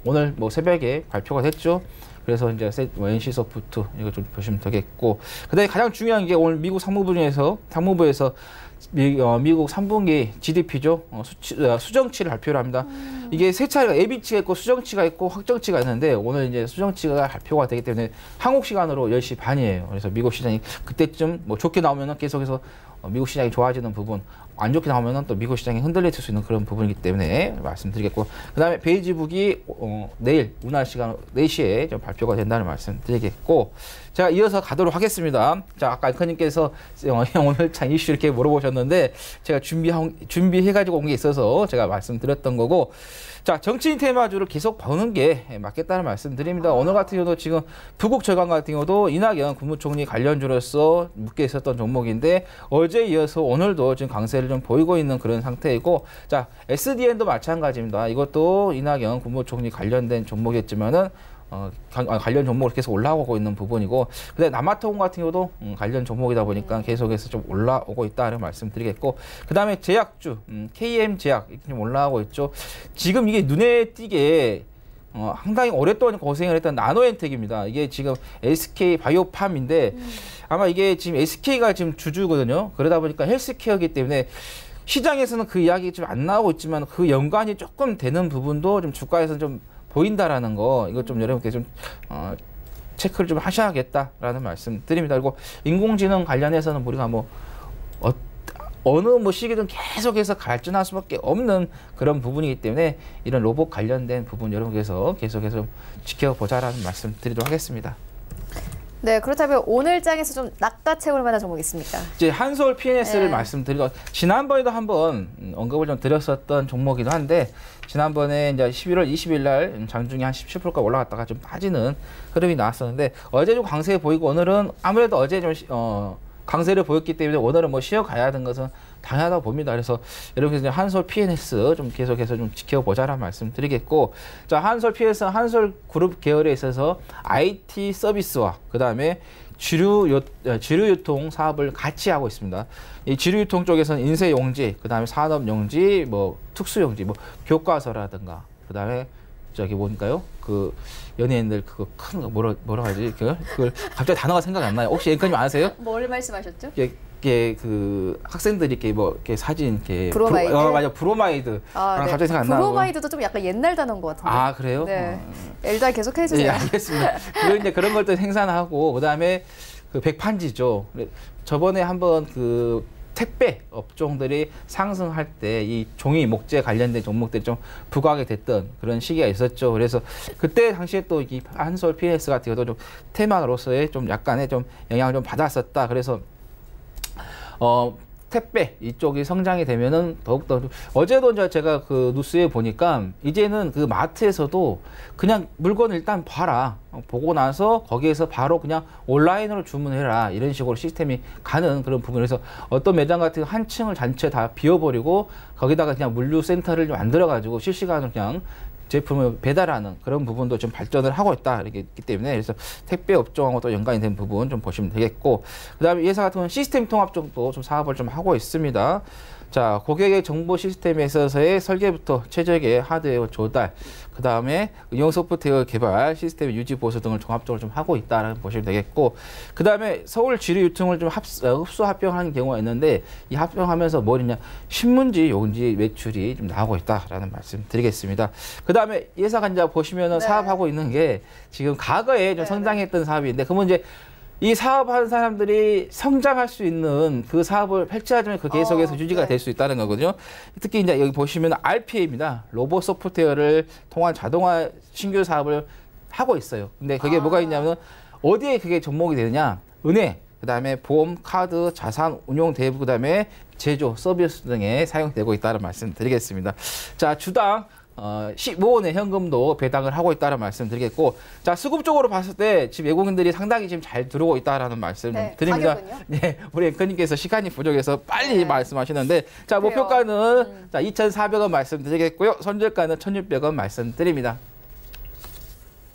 오늘 뭐 새벽에 발표가 됐죠. 그래서 이제 NC소프트 이거 좀 보시면 되겠고, 그다음에 가장 중요한 게 오늘 미국 상무부에서 미국 3분기 GDP죠. 수정치를 발표를 합니다. 이게 세 차례가 예비치가 있고 수정치가 있고 확정치가 있는데, 오늘 이제 수정치가 발표가 되기 때문에 한국 시간으로 10시 반이에요. 그래서 미국 시장이 그때쯤 뭐 좋게 나오면은 계속해서 미국 시장이 좋아지는 부분, 안 좋게 나오면은 또 미국 시장이 흔들릴 수 있는 그런 부분이기 때문에 말씀드리겠고, 그다음에 베이지북이 내일 우리나라 시간 4시에 좀 발표가 된다는 말씀드리겠고, 제가 이어서 가도록 하겠습니다. 자, 아까 앵커님께서 오늘 참 이슈 이렇게 물어보셨는데 제가 준비해가지고 온 게 있어서 제가 말씀드렸던 거고, 자, 정치인 테마주를 계속 보는 게 맞겠다는 말씀드립니다. 오늘 같은 경우도 지금 부국 절강 같은 경우도 이낙연 국무총리 관련주로서 묶여 있었던 종목인데, 어제 이어서 오늘도 지금 강세를 좀 보이고 있는 그런 상태이고, 자, SDN도 마찬가지입니다. 이것도 이낙연 국무총리 관련된 종목이었지만은 관련 종목으로 계속 올라오고 있는 부분이고, 그다음에 남아통 같은 경우도 관련 종목이다 보니까 계속해서 좀 올라오고 있다는 말씀드리겠고, 그다음에 제약주 KM 제약 좀 올라가고 있죠. 지금 이게 눈에 띄게 상당히 오랫동안 고생을 했던 나노엔텍입니다. 이게 지금 SK 바이오팜인데 아마 이게 지금 SK가 지금 주주거든요. 그러다 보니까 헬스케어이기 때문에 시장에서는 그 이야기 좀 안 나오고 있지만 그 연관이 조금 되는 부분도 좀 주가에서 좀 보인다라는 거, 이거 좀 여러분께 좀 체크를 좀 하셔야겠다라는 말씀 드립니다. 그리고 인공지능 관련해서는 우리가 뭐 어느 뭐 시기든 계속해서 발전할 수밖에 없는 그런 부분이기 때문에 이런 로봇 관련된 부분 여러분께서 계속해서 좀 지켜보자라는 말씀 드리도록 하겠습니다. 네, 그렇다면 오늘 장에서 좀 낚아채울 만한 종목이 있습니까? 이제 한솔 PNS를 말씀드리고 지난번에도 한번 언급을 좀 드렸었던 종목이기도 한데 지난번에 이제 11월 20일 날 장중에 한 17%까지 올라갔다가 좀 빠지는 흐름이 나왔었는데 어제 좀 강세 보이고 오늘은 아무래도 어제 좀 강세를 보였기 때문에 오늘은 뭐 쉬어가야 하는 것은 당연하다고 봅니다. 그래서 여러분께서 한솔 PNS 좀 계속해서 좀 지켜보자라는 말씀 드리겠고, 자, 한솔 PNS, 한솔 그룹 계열에 있어서 IT 서비스와 그 다음에 지류유통 사업을 같이 하고 있습니다. 이 지류유통 쪽에서는 인쇄용지, 그 다음에 산업용지, 뭐 특수용지, 뭐 교과서라든가, 그 다음에 저기 뭔가요? 그 연예인들 그거 큰 거 뭐라 하지? 그걸 갑자기 단어가 생각이 안 나요. 혹시 앵커님 아세요? 뭘 말씀하셨죠? 이게 그 학생들이 이렇게 뭐 이렇게 사진 이렇게 브로마이드. 맞아, 브로마이드. 네. 갑자기 생각 안 나고. 브로마이드도 좀 약간 옛날 단어인 것 같은데. 아, 그래요? 네. 일단 계속 해주세요. 네, 알겠습니다. 그리고 이제 그런 걸 또 생산하고 그다음에 그 백판지죠. 저번에 한번 그 택배 업종들이 상승할 때 이 종이 목재 관련된 종목들이 좀 부각이 됐던 그런 시기가 있었죠. 그래서 그때 당시에 또 이 한솔 PNS 같은 경우도 좀 테마로서의 좀 약간의 좀 영향을 좀 받았었다. 그래서 택배 이쪽이 성장이 되면은 더욱더 어제도 이제 제가 그 뉴스에 보니까 이제는 그 마트에서도 그냥 물건을 일단 봐라. 보고 나서 거기에서 바로 그냥 온라인으로 주문해라. 이런 식으로 시스템이 가는 그런 부분에서 어떤 매장 같은 한 층을 전체 다 비워버리고 거기다가 그냥 물류센터를 만들어가지고 실시간으로 그냥 제품을 배달하는 그런 부분도 좀 발전을 하고 있다 이렇게 있기 때문에 그래서 택배 업종하고 또 연관이 된 부분 좀 보시면 되겠고, 그다음에 이 회사 같은 경우는 시스템 통합 쪽도 좀 사업을 좀 하고 있습니다. 자, 고객의 정보 시스템에 있어서의 설계부터 최적의 하드웨어 조달, 그 다음에 응용 소프트웨어 개발, 시스템 유지 보수 등을 종합적으로 좀 하고 있다라는 보시면 되겠고, 그 다음에 서울 지류 유통을 좀 흡수 합병하는 경우가 있는데 이 합병하면서 뭐냐 신문지, 용지 매출이 좀 나오고 있다라는 말씀 드리겠습니다. 그 다음에 이 회사가 이제 보시면은 네. 사업하고 있는 게 지금 과거에 좀 성장했던 사업인데 그러면 이제 이 사업하는 사람들이 성장할 수 있는 그 사업을 펼쳐야지만 그 계속해서 유지가 될 수 있다는 거거든요. 특히 이제 여기 보시면 RPA입니다. 로봇 소프트웨어를 통한 자동화 신규 사업을 하고 있어요. 근데 그게 뭐가 있냐면 어디에 그게 접목이 되느냐? 은행, 그다음에 보험, 카드, 자산 운용 대부, 그다음에 제조, 서비스 등에 사용되고 있다는 말씀 드리겠습니다. 자, 주당 15원의 현금도 배당을 하고 있다는 말씀 드리겠고, 자, 수급 쪽으로 봤을 때 지금 외국인들이 상당히 지금 잘 들어오고 있다라는 말씀 드립니다. 가격은요? 네, 우리 앵커님께서 시간이 부족해서 빨리 말씀하시는데, 자, 목표가는 자 2,400원 말씀드리겠고요. 손절가는 1,600원 말씀드립니다.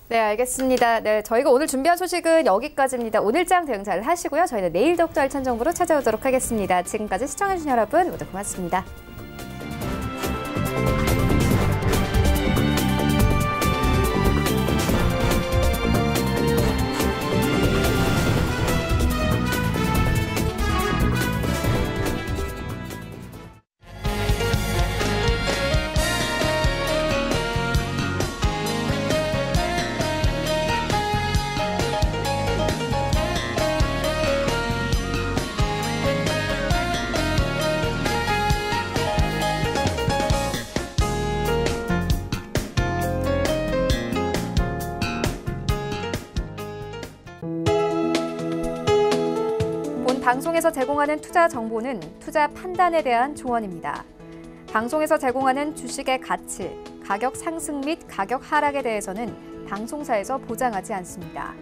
네, 알겠습니다. 네, 저희가 오늘 준비한 소식은 여기까지입니다. 오늘 장 대응 잘 하시고요. 저희는 내일 더욱더 알찬 정보로 찾아오도록 하겠습니다. 지금까지 시청해주신 여러분 모두 고맙습니다. 방송에서 제공하는 투자 정보는 투자 판단에 대한 조언입니다. 방송에서 제공하는 주식의 가치, 가격 상승 및 가격 하락에 대해서는 방송사에서 보장하지 않습니다.